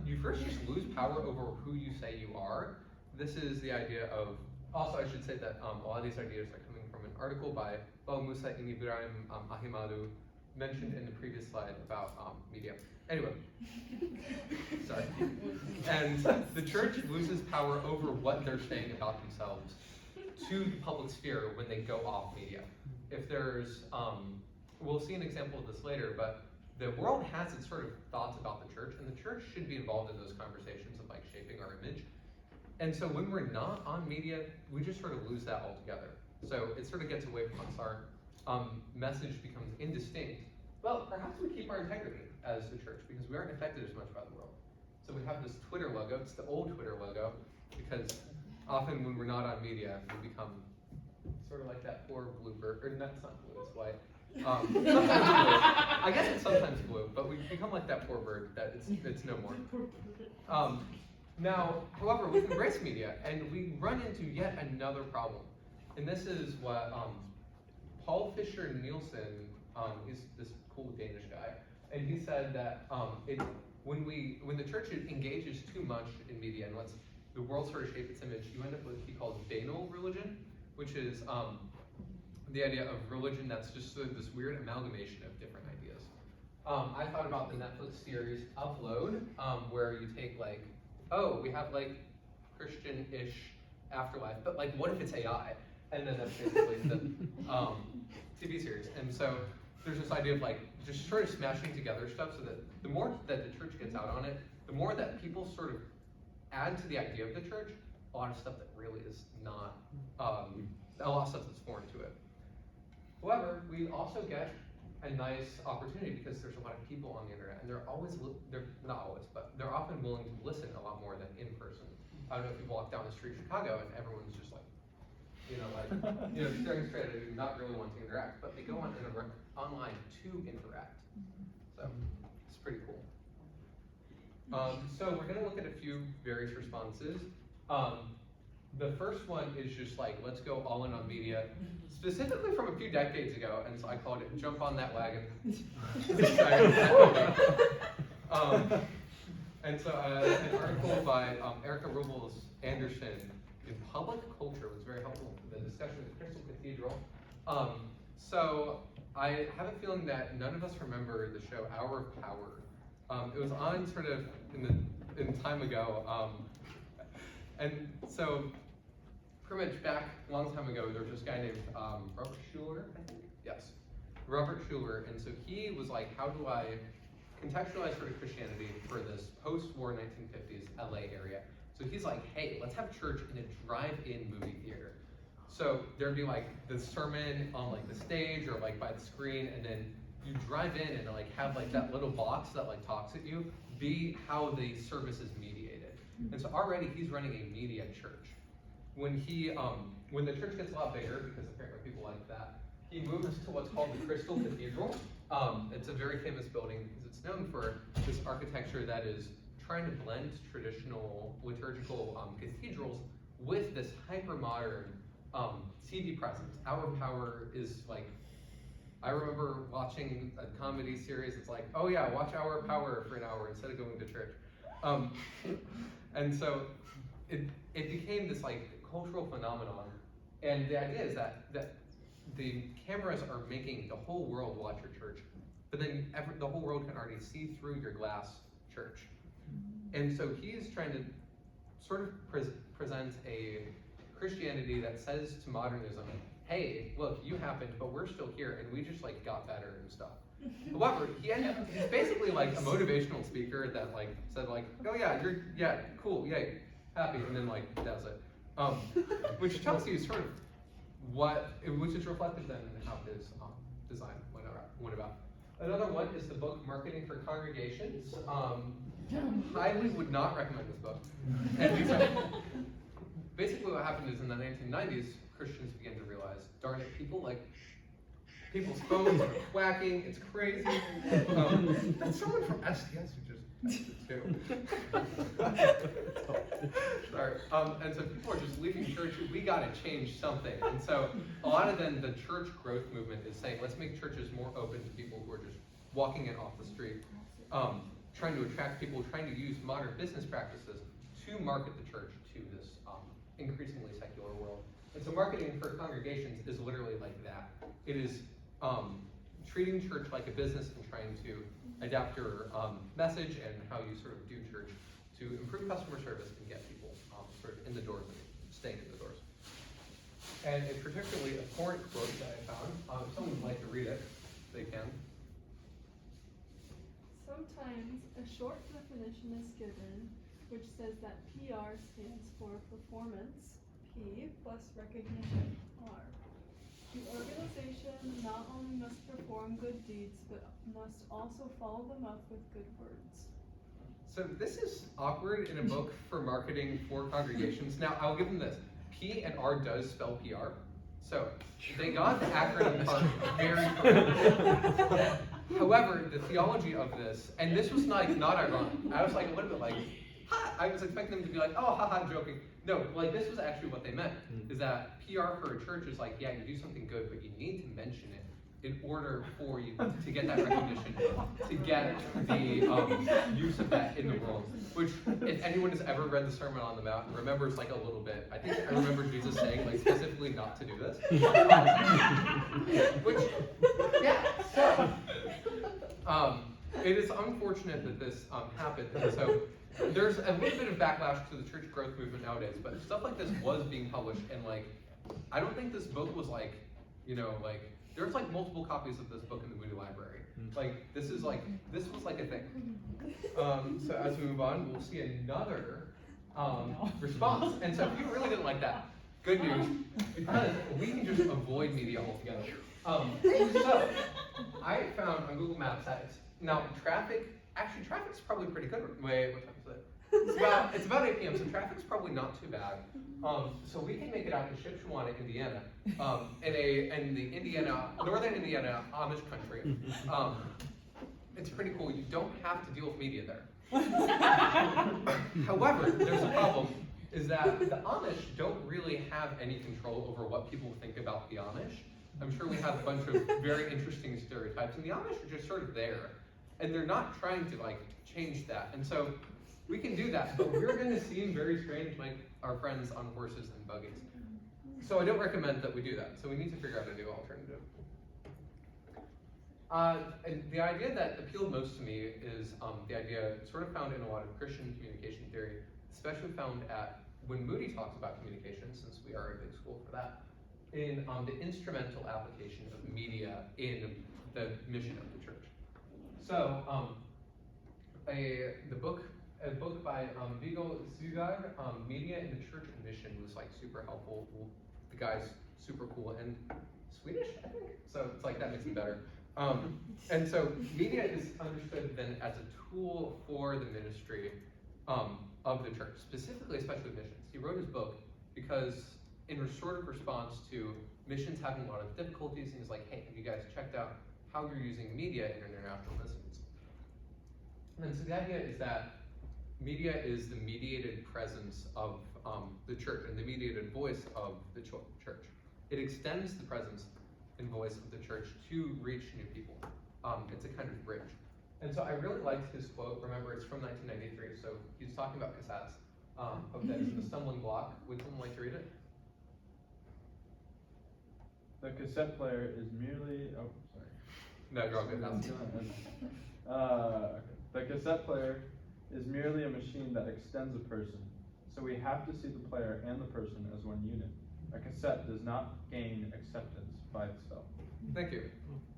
You first just lose power over who you say you are. This is the idea of, also I should say that a lot of these ideas are coming from an article by Musa and Ibrahim Ahimadu, mentioned in the previous slide about media. Anyway, sorry. And the church loses power over what they're saying about themselves to the public sphere when they go off media. If there's, we'll see an example of this later, but the world has its sort of thoughts about the church, and the church should be involved in those conversations of like shaping our image. And so when we're not on media, we just sort of lose that altogether. So it sort of gets away from us. Our message becomes indistinct. Well, perhaps we keep our integrity as the church because we aren't affected as much by the world. So we have this Twitter logo. It's the old Twitter logo because often when we're not on media, we become sort of like that poor blue bird. Or that's not blue, it's white. Sometimes blue. I guess it's sometimes blue, but we become like that poor bird that it's no more. Now, however, we embrace media, and we run into yet another problem. And this is what Paul Fisher Nielsen, he's this cool Danish guy, and he said that when the church engages too much in media and lets the world sort of shape its image, you end up with what he calls banal religion, which is the idea of religion that's just sort of this weird amalgamation of different ideas. I thought about the Netflix series Upload, where you take like, oh, we have like Christian-ish afterlife, but like what if it's AI? And then that's basically the TV series. And so there's this idea of like just sort of smashing together stuff so that the more that the church gets out on it, the more that people sort of add to the idea of the church a lot of stuff that really is not, a lot of stuff that's foreign to it. However, we also get a nice opportunity because there's a lot of people on the internet, and they're not always, but they're often willing to listen a lot more than in person. I don't know if you walk down the street in Chicago and everyone's just like, staring straight at you, not really wanting to interact, but they go on online to interact. So it's pretty cool. So we're gonna look at a few various responses. The first one is just like, let's go all in on media, specifically from a few decades ago, and so I called it Jump on That Wagon. And so an article by Erica Robles Anderson in Public Culture was very helpful for the discussion of Crystal Cathedral. So I have a feeling that none of us remember the show Hour of Power. It was on sort of in time ago, and so pretty much back a long time ago, there was this guy named Robert Schuller, I think? Yes, Robert Schuller, and so he was like, how do I contextualize sort of Christianity for this post-war 1950s LA area? So he's like, hey, let's have church in a drive-in movie theater. So there'd be like the sermon on like the stage or like by the screen, and then you drive in and like have like that little box that like talks at you be how the service is mediated. And so already he's running a media church. When the church gets a lot bigger, because apparently people like that, he moves to what's called the Crystal Cathedral. It's a very famous building because it's known for this architecture that is trying to blend traditional liturgical cathedrals with this hyper-modern TV presence. Hour of Power is like, I remember watching a comedy series, it's like, oh yeah, watch Hour of Power for an hour instead of going to church. And so it became this like cultural phenomenon, and the idea is that the cameras are making the whole world watch your church, but then the whole world can already see through your glass church. And so he's trying to sort of present a Christianity that says to modernism, hey, look, you happened, but we're still here, and we just like got better and stuff. However, he's basically like a motivational speaker that like said like, oh yeah, cool, yay, happy, and then like that's it. which tells you sort of which is reflected then in how his design went about. Another one is the book Marketing for Congregations. Highly would not recommend this book. And basically what happened is in the 1990s, Christians began to realize, darn it, people's phones are whacking, it's crazy. That's someone from STS who just texted too. Sorry. And so people are just leaving church. We gotta change something. And so a lot of then the church growth movement is saying, let's make churches more open to people who are just walking in off the street, trying to attract people, trying to use modern business practices to market the church to this increasingly secular world. And so marketing for congregations is literally like that. It is treating church like a business and trying to adapt your message and how you sort of do church to improve customer service and get people sort of in the doors and staying in the doors. And a particularly abhorrent quote that I found, if someone would like to read it, they can. Sometimes a short definition is given, which says that PR stands for performance, P, plus recognition, R. The organization not only must perform good deeds, but must also follow them up with good words. So this is awkward in a book for marketing for congregations. Now, I'll give them this. P and R does spell PR. So they got the acronym part very correct. However, the theology of this, and this was not ironic. I was like a little bit like, ha! I was expecting them to be like, oh, haha, I'm joking. No, like this was actually what they meant, is that PR for a church is like, yeah, you do something good, but you need to mention it in order for you to get that recognition, to get the use of that in the world. Which, if anyone has ever read the Sermon on the Mount and remembers like a little bit, I think I remember Jesus saying like specifically not to do this. Which, yeah, so, it is unfortunate that this happened, and so there's a little bit of backlash to the church growth movement nowadays, but stuff like this was being published, and like, I don't think this book was like, like, there's like multiple copies of this book in the Moody Library. Like, this was like a thing. So as we move on, we'll see another response. And so if you really didn't like that, good news, because we can just avoid media altogether. So I found on Google Maps that now traffic's probably pretty good. Wait, what time is it? It's about 8 p.m. So traffic's probably not too bad. So we can make it out to Shipshewana, Indiana, in the northern Indiana Amish country. It's pretty cool. You don't have to deal with media there. However, there's a problem, is that the Amish don't really have any control over what people think about the Amish. I'm sure we have a bunch of very interesting stereotypes, and the Amish are just sort of there. And they're not trying to like change that. And so we can do that, but we're gonna seem very strange like our friends on horses and buggies. So I don't recommend that we do that. So we need to figure out a new alternative. And the idea that appealed most to me is the idea sort of found in a lot of Christian communication theory, especially found when Moody talks about communication, since we are a big school for that, in the instrumental application of media in the mission of the church. So a book by Viggo Sugar, Media in the Church and Mission, was like super helpful. The guy's super cool and Swedish, I think. So it's like that makes it better. And so media is understood then as a tool for the ministry of the church, specifically, especially missions. He wrote his book because in sort of response to missions having a lot of difficulties, and he's like, hey, have you guys checked out how you're using media in international missions? And so the idea is that media is the mediated presence of the church and the mediated voice of the church. It extends the presence and voice of the church to reach new people. It's a kind of bridge. And so I really liked his quote. Remember, it's from 1993, so he's talking about cassettes. Hope that isn't a stumbling block. Would someone like to read it? The cassette player is merely, oh, sorry. No, you're all good. The cassette player is merely a machine that extends a person, so we have to see the player and the person as one unit. A cassette does not gain acceptance by itself. Thank you.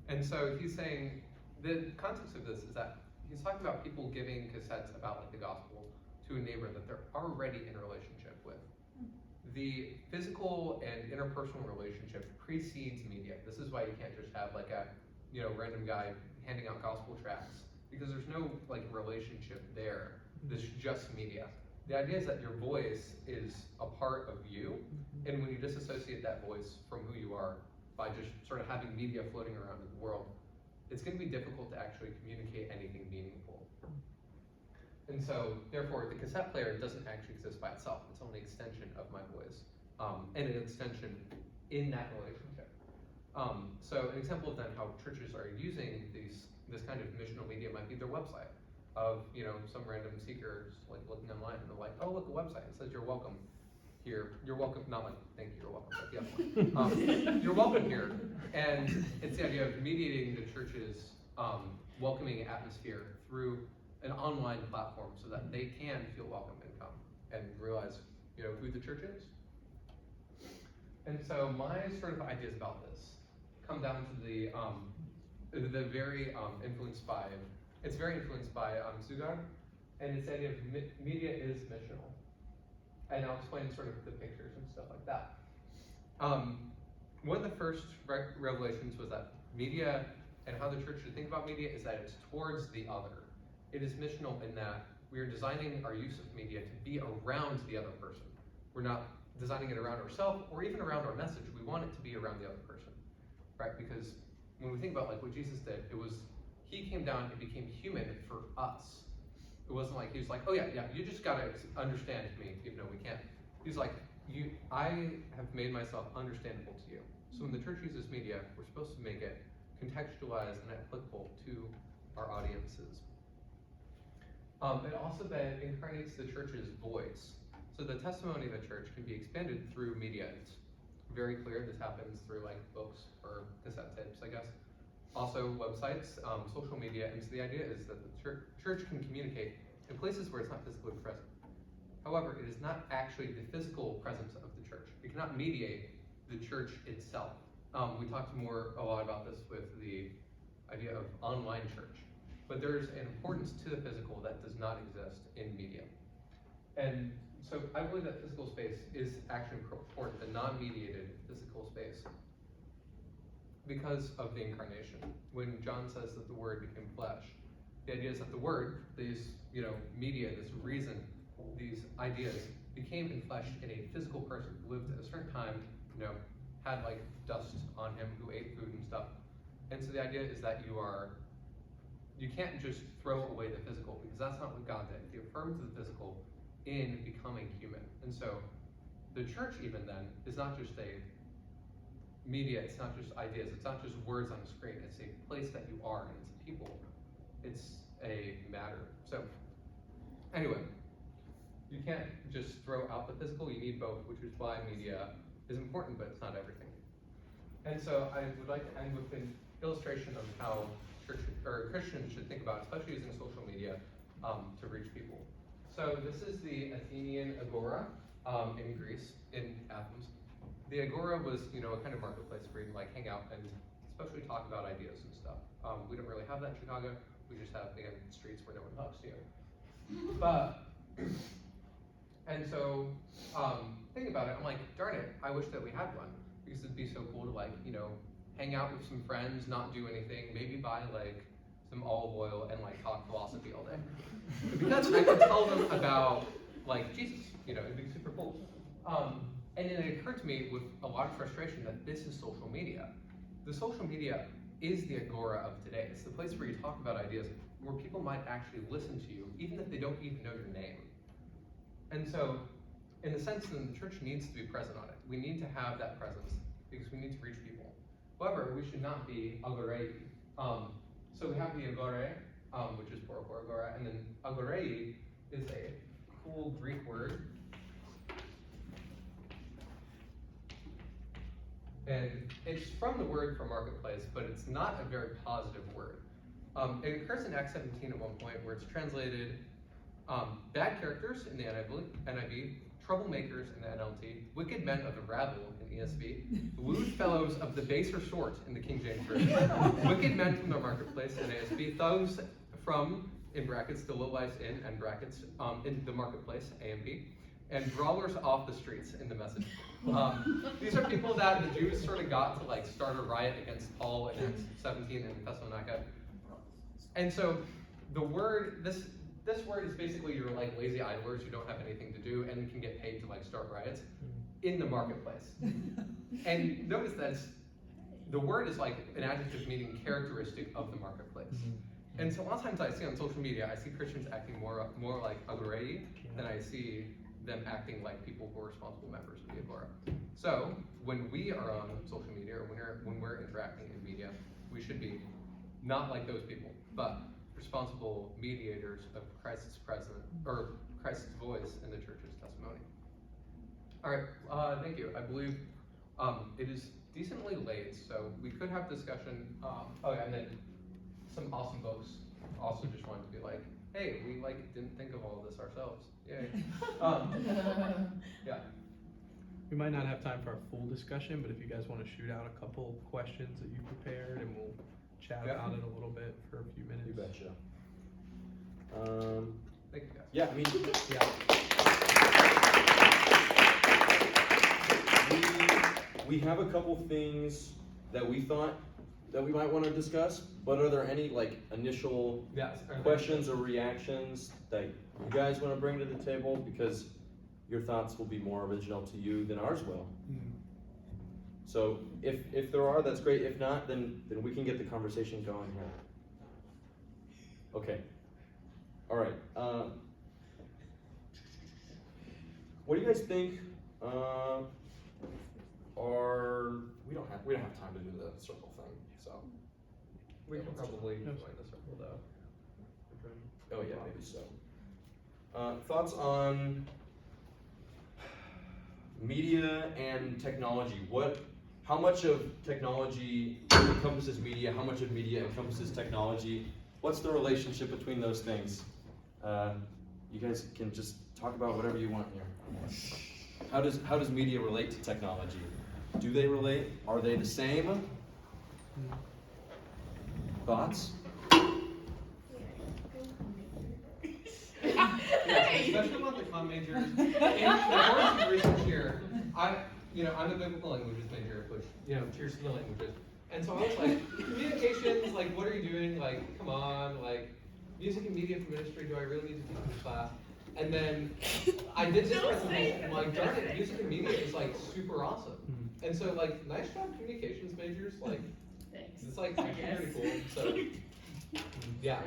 And so he's saying, the context of this is that he's talking about people giving cassettes about like the gospel to a neighbor that they're already in a relationship with. the physical and interpersonal relationship precedes media. This is why you can't just have like a, random guy handing out gospel tracts, because there's no like relationship there. This is just media. The idea is that your voice is a part of you, and when you disassociate that voice from who you are by just sort of having media floating around in the world, it's going to be difficult to actually communicate anything meaningful. And so, therefore, the cassette player doesn't actually exist by itself. It's only an extension of my voice, and an extension in that relationship. So an example of then how churches are using this kind of missional media might be their website of, some random seekers like looking online and they're like, oh, look, a website. It says you're welcome here. You're welcome, not like, thank you, you're welcome, but yes. You're welcome here. And it's the idea of mediating the church's welcoming atmosphere through an online platform so that they can feel welcome and come and realize, who the church is. And so my sort of ideas about this come down to the very influenced by, it's very influenced by Sugar, and its idea of media is missional. And I'll explain sort of the pictures and stuff like that. One of the first revelations was that media and how the church should think about media is that it's towards the other. It is missional in that we are designing our use of media to be around the other person. We're not designing it around ourselves or even around our message. We want it to be around the other person, right? Because when we think about like what Jesus did, it was, he came down and became human for us. It wasn't like, he was like, oh yeah, you just gotta understand me, even though we can't. He's like, I have made myself understandable to you. So when the church uses media, we're supposed to make it contextualized and applicable to our audiences. It also then incarnates the church's voice. So the testimony of the church can be expanded through media. It's very clear this happens through like books or cassette tapes, I guess. Also websites, social media, and so the idea is that the church can communicate in places where it's not physically present. However, it is not actually the physical presence of the church. It cannot mediate the church itself. We talked a lot about this with the idea of online church. But there's an importance to the physical that does not exist in media. And so I believe that physical space is actually important, the non-mediated physical space, because of the incarnation. When John says that the Word became flesh, the idea is that the Word, these media, this reason, these ideas became enfleshed in a physical person who lived at a certain time, had like dust on him, who ate food and stuff. And so the idea is that you can't just throw away the physical, because that's not what God did. He affirmed the physical in becoming human. And so the church even then is not just a media, it's not just ideas, it's not just words on a screen, it's a place that you are, and it's a people, it's a matter. So anyway, you can't just throw out the physical, you need both, which is why media is important, but it's not everything. And so I would like to end with an illustration of how Christians should think about, especially using social media to reach people. So this is the Athenian Agora in Greece, in Athens. The Agora was, a kind of marketplace where you can like hang out and especially talk about ideas and stuff. We don't really have that in Chicago. We just have, again, streets where no one talks to you. But, and so, thinking about it, I'm like, darn it, I wish that we had one, because it'd be so cool to like, hang out with some friends, not do anything, maybe buy like some olive oil and like talk philosophy all day. Because I could tell them about like Jesus, it'd be super cool. And then it occurred to me with a lot of frustration that this is social media. The social media is the Agora of today. It's the place where you talk about ideas, where people might actually listen to you, even if they don't even know your name. And so, in the sense that the church needs to be present on it. We need to have that presence, because we need to reach people. However, we should not be agorei. So we have the agore, which is porokor agora, and then agorei is a cool Greek word. And it's from the word for marketplace, but it's not a very positive word. It occurs in Acts 17 at one point, where it's translated bad characters in the NIV, troublemakers in the NLT, wicked men of the rabble in ESV, lewd fellows of the baser sort in the King James Version, wicked men from the marketplace in ASB, thugs from, in brackets, the lowlifes in, and brackets, in the marketplace, AMP, and brawlers off the streets in the message. These are people that the Jews sort of got to like start a riot against Paul in Acts 17 in Thessalonica. And so the word, this word is basically your like lazy idlers who don't have anything to do and can get paid to like start riots in the marketplace. And notice that the word is like an adjective meaning characteristic of the marketplace. And so a lot of times I see on social media, I see Christians acting more like agorei than I see them acting like people who are responsible members of the agora. So when we are on social media or when we're interacting in media, we should be not like those people, but responsible mediators of Christ's presence or Christ's voice in the church's testimony. All right, thank you. I believe it is decently late, so we could have discussion. Oh yeah, and then some awesome folks also just wanted to be like, hey, we like didn't think of all of this ourselves. Yay. Yeah. We might not have time for a full discussion, but if you guys want to shoot out a couple questions that you prepared, and we'll chat about it a little bit for a few minutes. You betcha. Thank you guys. Yeah, I mean, we have a couple things that we thought that we might want to discuss, but are there any like initial questions or reactions that you guys want to bring to the table? Because your thoughts will be more original to you than ours will. So if there are, that's great. If not, then we can get the conversation going here. Okay. All right. What do you guys think? We don't have time to do the circle thing, so We can probably join the circle though. oh yeah, maybe so. Thoughts on media and technology? How much of technology encompasses media? How much of media encompasses technology? What's the relationship between those things? You guys can just talk about whatever you want here. How does media relate to technology? Do they relate? Are they the same? Thoughts? Yes, especially about the comm majors. In the course of research here, I'm a biblical languages major, which, cheers to the languages. And so I was like, communications, like, what are you doing? Like, come on, like, music and media for ministry, do I really need to teach this class? And then I did this presentation, I'm like, darn it, music and media is like super awesome. And so like, nice job communications majors, like, Thanks. it's like actually pretty cool, so, yeah.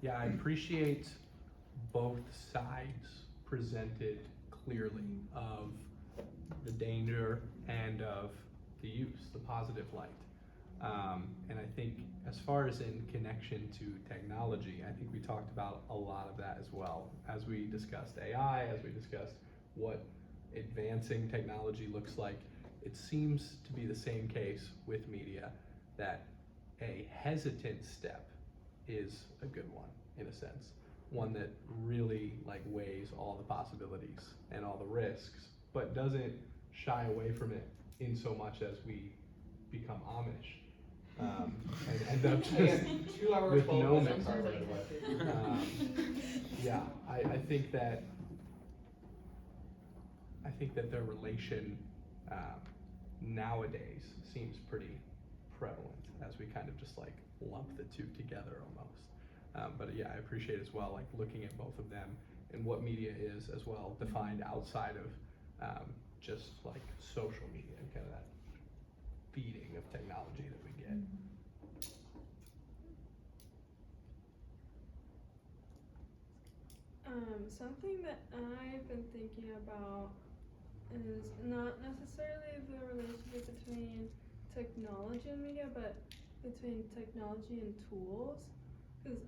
Yeah, I appreciate both sides presented clearly of the danger and of the use, the positive light. And I think as far as in connection to technology, I think we talked about a lot of that as well. As we discussed AI, as we discussed what advancing technology looks like, it seems to be the same case with media, that a hesitant step is a good one, in a sense. One that really like weighs all the possibilities and all the risks, but doesn't shy away from it in so much as we become Amish. And end up just 2 hours with 12 no minutes. Yeah, I think that the relation nowadays seems pretty prevalent as we kind of just like lump the two together almost. But yeah, I appreciate as well like looking at both of them and what media is as well, defined outside of just like social media and kind of that feeding of technology that we get. Something that I've been thinking about is not necessarily the relationship between technology and media, but between technology and tools. Because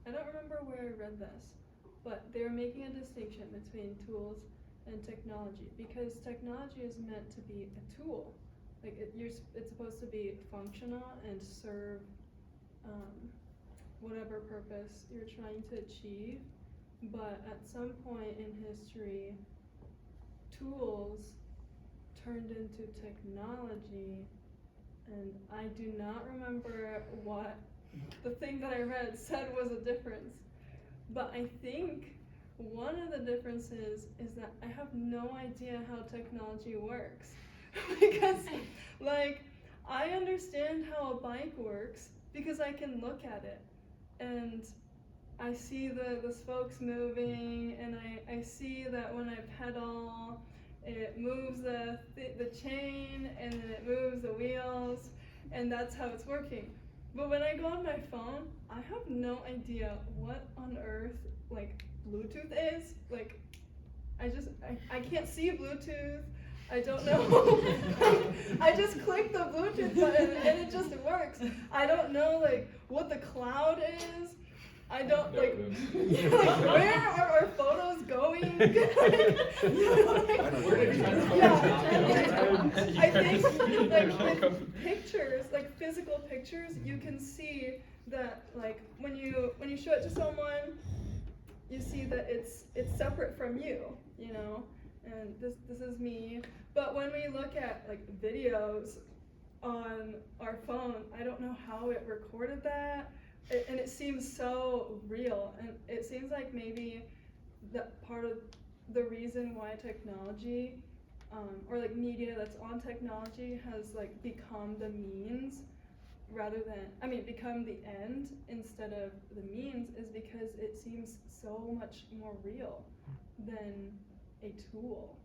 I don't remember where I read this, but they were making a distinction between tools and technology, because technology is meant to be a tool. Like it's supposed to be functional and serve whatever purpose you're trying to achieve, but at some point in history, tools turned into technology, and I do not remember what the thing that I read said was a difference. But I think one of the differences is that I have no idea how technology works. Because, like, I understand how a bike works because I can look at it. And I see the spokes moving, and I see that when I pedal, it moves the chain, and then it moves the wheels, and that's how it's working. But when I go on my phone, I have no idea what on earth, like, Bluetooth is. Like, I can't see Bluetooth. I don't know. I just click the Bluetooth button and it just works. I don't know, like, what the cloud is. I don't, like, where are our photos going? I think, like, with pictures, like physical pictures, you can see that, like, when you show it to someone, you see that it's separate from you, you know, and this is me. But when we look at, like, videos on our phone, I don't know how it recorded that. And it seems so real, and it seems like maybe that part of the reason why technology, or like media that's on technology has like become the means rather than, become the end instead of the means, is because it seems so much more real than a tool.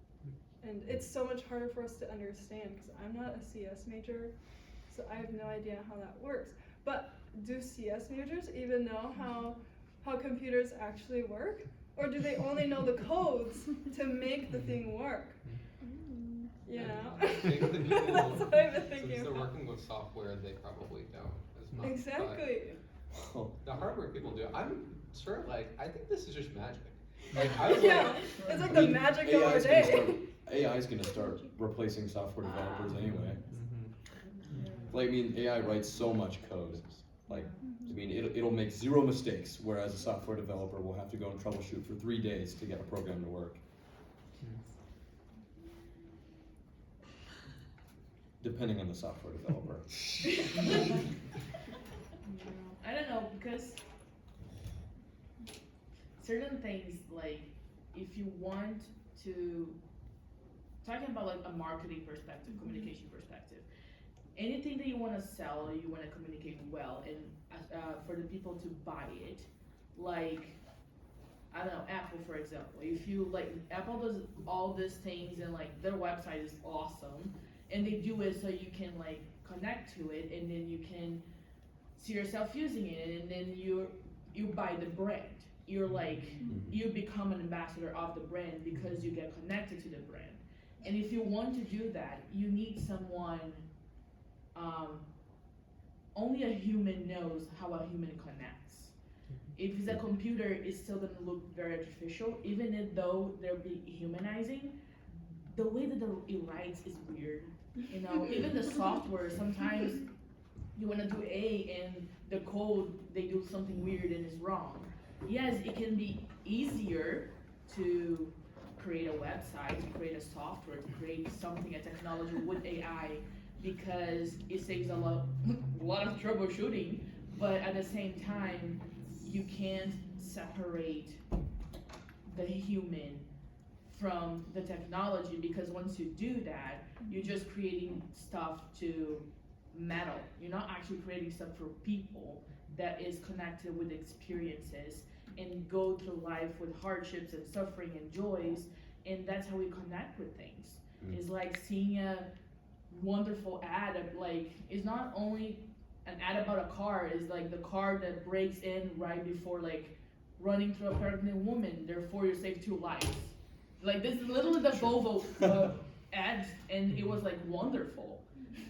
And it's so much harder for us to understand because I'm not a CS major, so I have no idea how that works. But do CS majors even know how computers actually work? Or do they only know the codes to make the thing work? You know? Maybe the people, that's what I've been thinking since they're about. working with software, they probably don't as much. Exactly. But the hardware people do. I'm sure, like, I think this is just magic. Like, I was Yeah, it's like the magic of our day. AI is gonna start replacing software developers anyway. Like, AI writes so much code. Like, it'll make 0 mistakes, whereas a software developer will have to go and troubleshoot for 3 days to get a program to work. Depending on the software developer. I don't know, because certain things, like, if you want to, talking about like a marketing perspective, communication perspective, anything that you want to sell, you want to communicate well, and for the people to buy it, like, I don't know, Apple, for example. If you, like, Apple does all these things, and like their website is awesome, and they do it so you can like connect to it, and then you can see yourself using it, and then you buy the brand. You're like, you become an ambassador of the brand because you get connected to the brand. And if you want to do that, you need someone, only a human knows how a human connects. If it's a computer, it's still gonna look very artificial, even though they're humanizing. The way that it writes is weird, you know. Even the software, sometimes you wanna do A and the code, they do something weird and it's wrong. Yes, it can be easier to create a website, to create a software, to create something, a technology with AI, because it saves a lot of troubleshooting, but at the same time, you can't separate the human from the technology, because once you do that, you're just creating stuff to metal. You're not actually creating stuff for people that is connected with experiences and go through life with hardships and suffering and joys, and that's how we connect with things. It's like seeing a wonderful ad of, like, it's not only an ad about a car, it's like the car that breaks in right before, like, running through a pregnant woman, therefore you save 2 lives. Like, this is literally the Volvo ads, and it was like wonderful.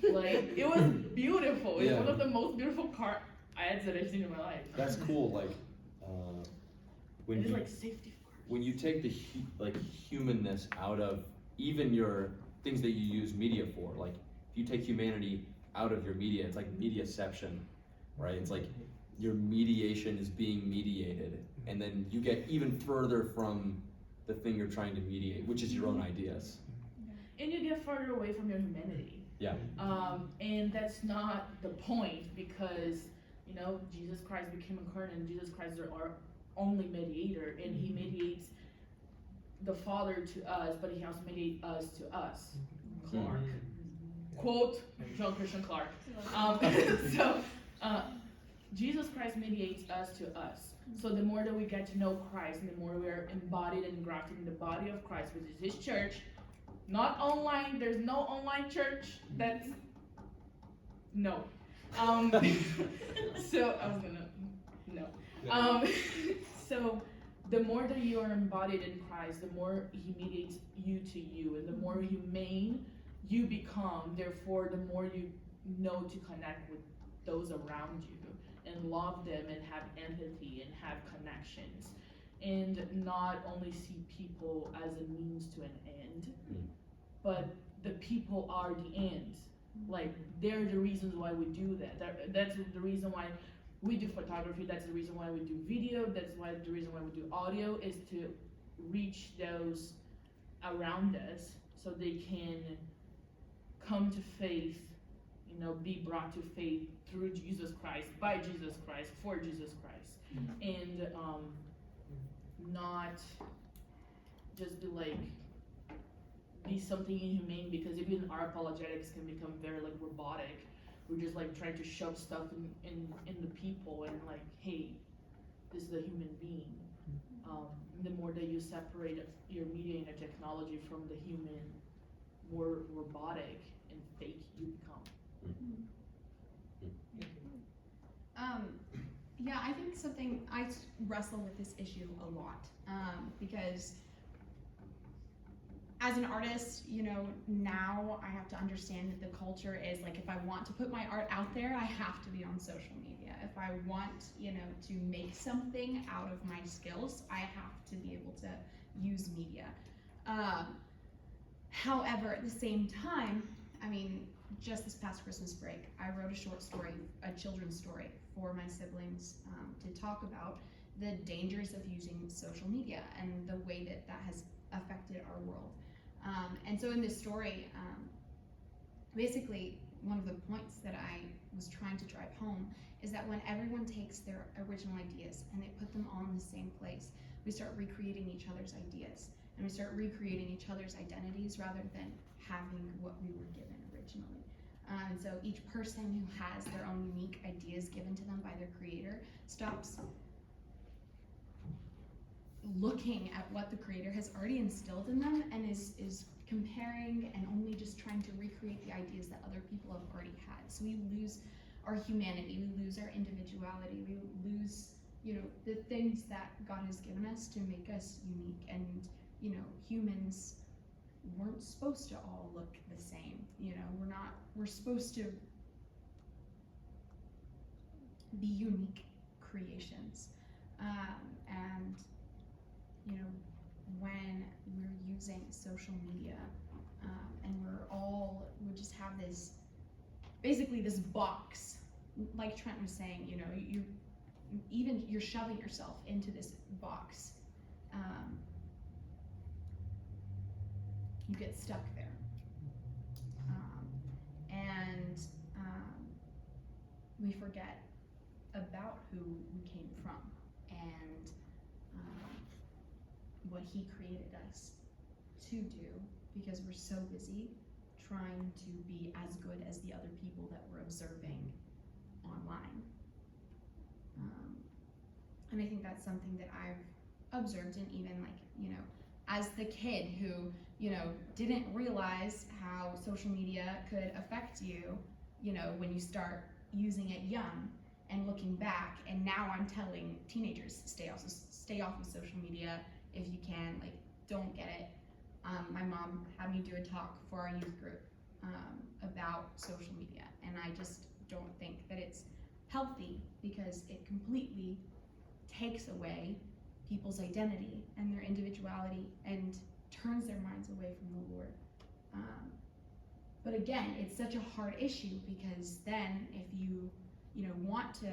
Like, it was beautiful. It's one of the most beautiful car ads that I've seen in my life. That's cool. Like, when It's you, like safety first. when you take the humanness out of even your things that you use media for, like if you take humanity out of your media, it's like mediaception, right? It's like your mediation is being mediated, and then you get even further from the thing you're trying to mediate, which is your own ideas. And you get further away from your humanity. Yeah. And that's not the point, because You know, Jesus Christ became incarnate, and Jesus Christ is our only mediator, and he mediates the Father to us, but he also mediates us to us. Clark. Quote John Christian Clark. So Jesus Christ mediates us to us. So the more that we get to know Christ, and the more we are embodied and grafted in the body of Christ, which is his church, not online. There's no online church. That's no. So I was gonna no. So the more that you are embodied in Christ, the more he mediates you to you, and the more humane you become. Therefore, the more you know to connect with those around you and love them and have empathy and have connections, and not only see people as a means to an end, but the people are the end. Like, they're the reasons why we do that. That's the reason why we do photography. That's the reason why we do video. That's why the reason why we do audio, is to reach those around us so they can come to faith, you know, be brought to faith through Jesus Christ, by Jesus Christ, for Jesus Christ, and not just be something inhumane, because even our apologetics can become very like robotic. We're just like trying to shove stuff in the people, and like, hey, this is a human being. The more that you separate your media and your technology from the human, more robotic and fake you become. Yeah, I think I wrestle with this issue a lot, because as an artist, you know, now I have to understand that the culture is like, if I want to put my art out there, I have to be on social media. If I want, you know, to make something out of my skills, I have to be able to use media. However, at the same time, I mean, just this past Christmas break, I wrote a short story, a children's story, for my siblings to talk about the dangers of using social media and the way that that has affected our world. And so in this story, basically one of the points that I was trying to drive home is that when everyone takes their original ideas and they put them all in the same place, we start recreating each other's ideas, and we start recreating each other's identities rather than having what we were given originally. And so each person who has their own unique ideas given to them by their creator stops looking at what the creator has already instilled in them, and is comparing and only just trying to recreate the ideas that other people have already had. So we lose our humanity, we lose our individuality, we lose, you know, the things that God has given us to make us unique. And, you know, humans weren't supposed to all look the same. You know, we're supposed to be unique creations. And, you know, when we're using social media, and we just have this, basically this box, like Trent was saying, you know, you're shoving yourself into this box. You get stuck there. And we forget about who we came from, and what he created us to do, because we're so busy trying to be as good as the other people that we're observing online. And I think that's something that I've observed, and even like, you know, as the kid who, you know, didn't realize how social media could affect you, you know, when you start using it young, and looking back, and now I'm telling teenagers, stay off of social media if you can, like, don't get it. My mom had me do a talk for our youth group about social media, and I just don't think that it's healthy, because it completely takes away people's identity and their individuality and turns their minds away from the Lord. But again, it's such a hard issue, because then if you know, want to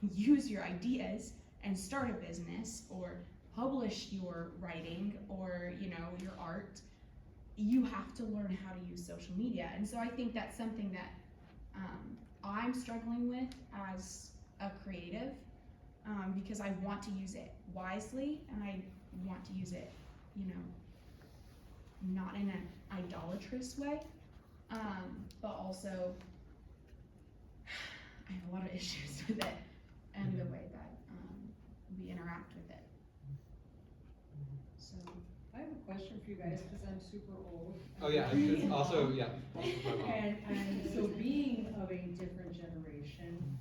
use your ideas and start a business or publish your writing or, you know, your art, you have to learn how to use social media. And so I think that's something that I'm struggling with as a creative, because I want to use it wisely and I want to use it, you know, not in an idolatrous way, but also I have a lot of issues with it and the way that we interact with it. So I have a question for you guys, because I'm super old. Oh yeah, and it's also, yeah. Also my mom. And so being of a different generation,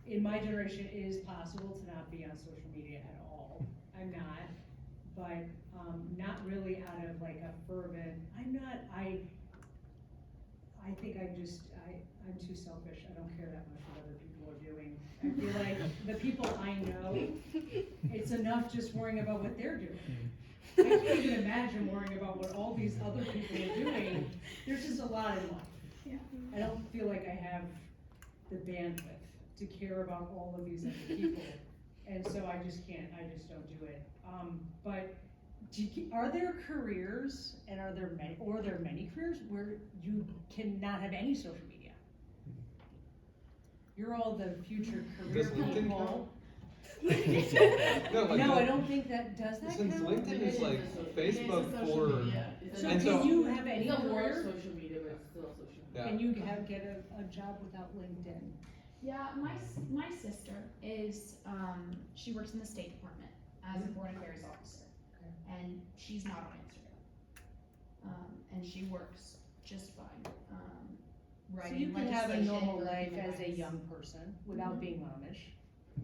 in my generation, it is possible to not be on social media at all. I'm not, but not really out of like a fervent, I think I'm too selfish. I don't care that much what other people are doing. I feel like the people I know, it's enough just worrying about what they're doing. I can't even imagine worrying about what all these other people are doing. There's just a lot in life. yeah. I don't feel like I have the bandwidth to care about all of these other people. And so I just don't do it. But are there careers, and are there many careers where you cannot have any social media? You're all the future career Does LinkedIn people. No, like No, the- I don't think that, does that Since count? LinkedIn is like Facebook social for, media. It's So and can so- you have any it's not more career? social media, but it's still social media. yeah. Can you get a job without LinkedIn? Yeah, my sister is, she works in the State Department as a foreign affairs officer, and she's not on Instagram. And she works just fine, So writing you can have a legislation normal for life human as a rights. young person without being Amish.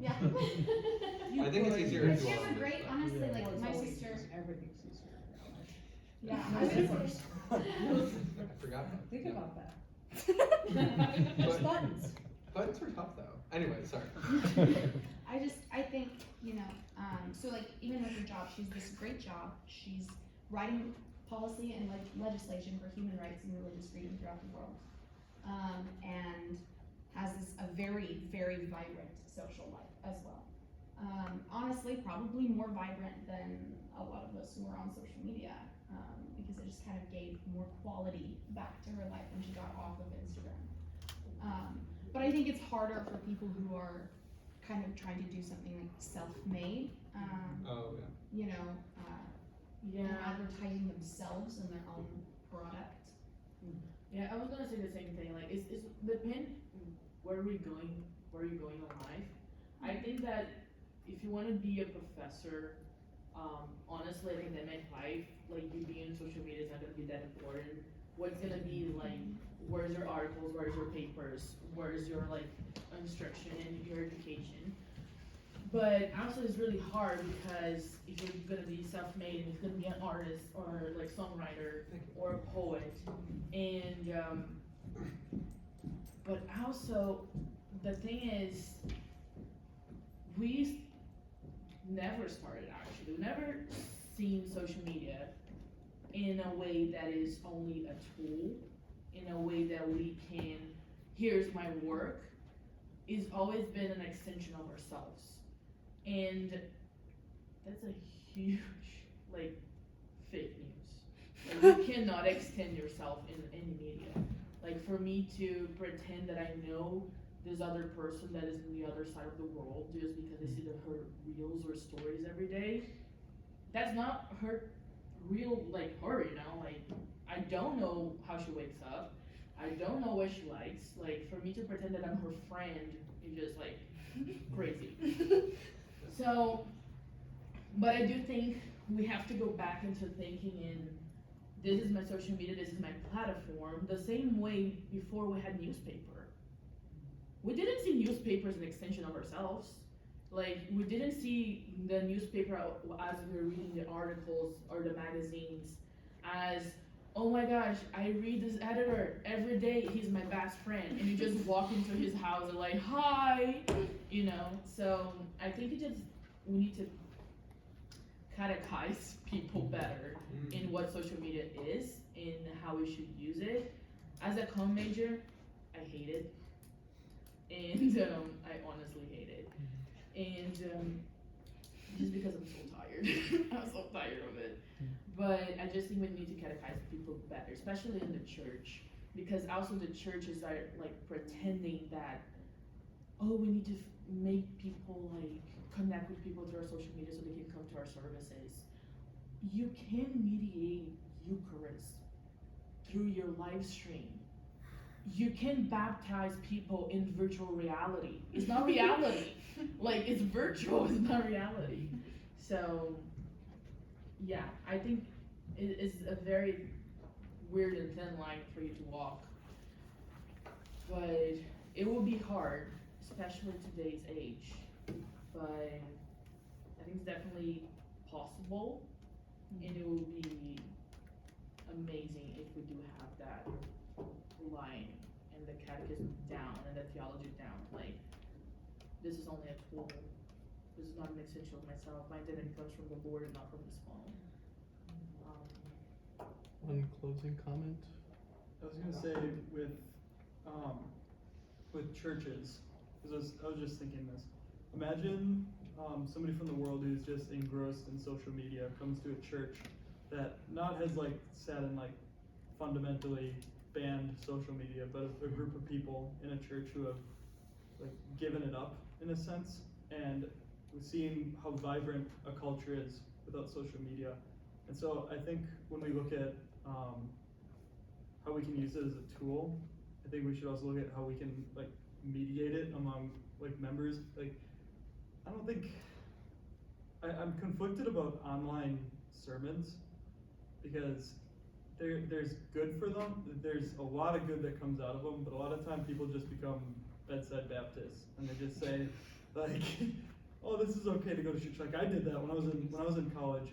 Yeah. I think it's easier if She you has are a Amish, great, but- honestly, Yeah. like, Well, it's my always sister, easier. Everything's easier if you're Amish. yeah, I my sister, I forgot that. Think Yeah. about that. But- Buttons. Buttons are tough though. Anyway, sorry. I think, you know, so like, even with her job, she's this great job, she's writing policy and legislation for human rights and religious freedom throughout the world. And has a very, very vibrant social life as well. Honestly, probably more vibrant than a lot of us who are on social media, because it just kind of gave more quality back to her life when she got off of Instagram. But I think it's harder for people who are kind of trying to do something like self-made, Oh yeah. you know, and Yeah. advertising themselves and their own product. Yeah, I was gonna say the same thing. Like, it's depend where you're going in life. I think that if you want to be a professor, honestly, academic life, like you being on social media is not gonna be that important. What's gonna be like, where's your articles, where's your papers, where's your like instruction and your education. But also it's really hard because if you're gonna be self-made and you're gonna be an artist or like songwriter or a poet, and but also the thing is we never started actually. We never seen social media in a way that is only a tool, in a way that we can, here's my work. It's always been an extension of ourselves. And that's a huge, like, fake news. Like, you cannot extend yourself in any media. Like, for me to pretend that I know this other person that is in the other side of the world just because I see her reels or stories every day, that's not her real, like, her, you know? Like, I don't know how she wakes up. I don't know what she likes. Like, for me to pretend that I'm her friend is just, like, crazy. So, but I do think we have to go back into thinking in, this is my social media, this is my platform, the same way before we had newspaper. We didn't see newspaper as an extension of ourselves. Like, we didn't see the newspaper as we were reading the articles or the magazines as, oh my gosh, I read this editor every day, he's my best friend. And you just walk into his house and like, hi, you know? So I think we need to catechize people better in what social media is, in how we should use it. As a comm major, I hate it. And I honestly hate it. And just because I'm so tired. I'm so tired of it. But I just think we need to catechize people better, especially in the church. Because also the churches are like pretending that oh, we need to make people like connect with people through our social media so they can come to our services. You can mediate Eucharist through your live stream. You can baptize people in virtual reality. It's not reality. Like, it's virtual, it's not reality. So, yeah, I think it is a very weird and thin line for you to walk. But it will be hard, especially today's age. But I think it's definitely possible, and it will be amazing if we do have that line and the catechism down and the theology down. Like, this is only a tool. This is not an extension of myself. My identity comes from the Lord and not from this phone. One closing comment? I was gonna say with churches, because I was just thinking this. Imagine somebody from the world who's just engrossed in social media comes to a church that not has like sat in like fundamentally banned social media, but a group of people in a church who have like given it up in a sense, and seeing how vibrant a culture is without social media. And so I think when we look at how we can use it as a tool, I think we should also look at how we can like mediate it among like members. Like, I don't think I'm conflicted about online sermons because there's good for them. There's a lot of good that comes out of them, but a lot of time people just become bedside Baptists and they just say like, oh, this is okay to go to church. Like I did that when I was in college,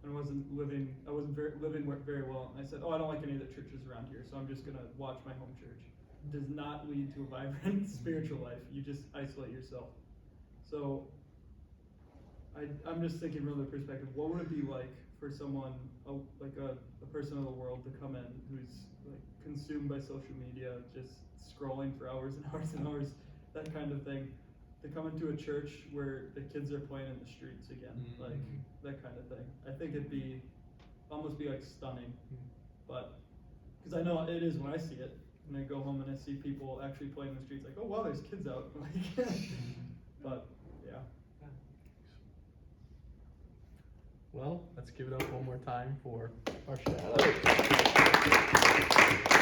and I wasn't living very well. And I said, oh, I don't like any of the churches around here, so I'm just gonna watch my home church. It does not lead to a vibrant spiritual life. You just isolate yourself. So I'm just thinking from the perspective, what would it be like for someone, like a person of the world to come in who's like consumed by social media, just scrolling for hours and hours and hours, that kind of thing, to come into a church where the kids are playing in the streets again, like that kind of thing. I think it'd be almost be like stunning, but because I know it is when I see it, and I go home and I see people actually playing in the streets, like, oh wow, there's kids out, like, but yeah. Well, let's give it up one more time for our show.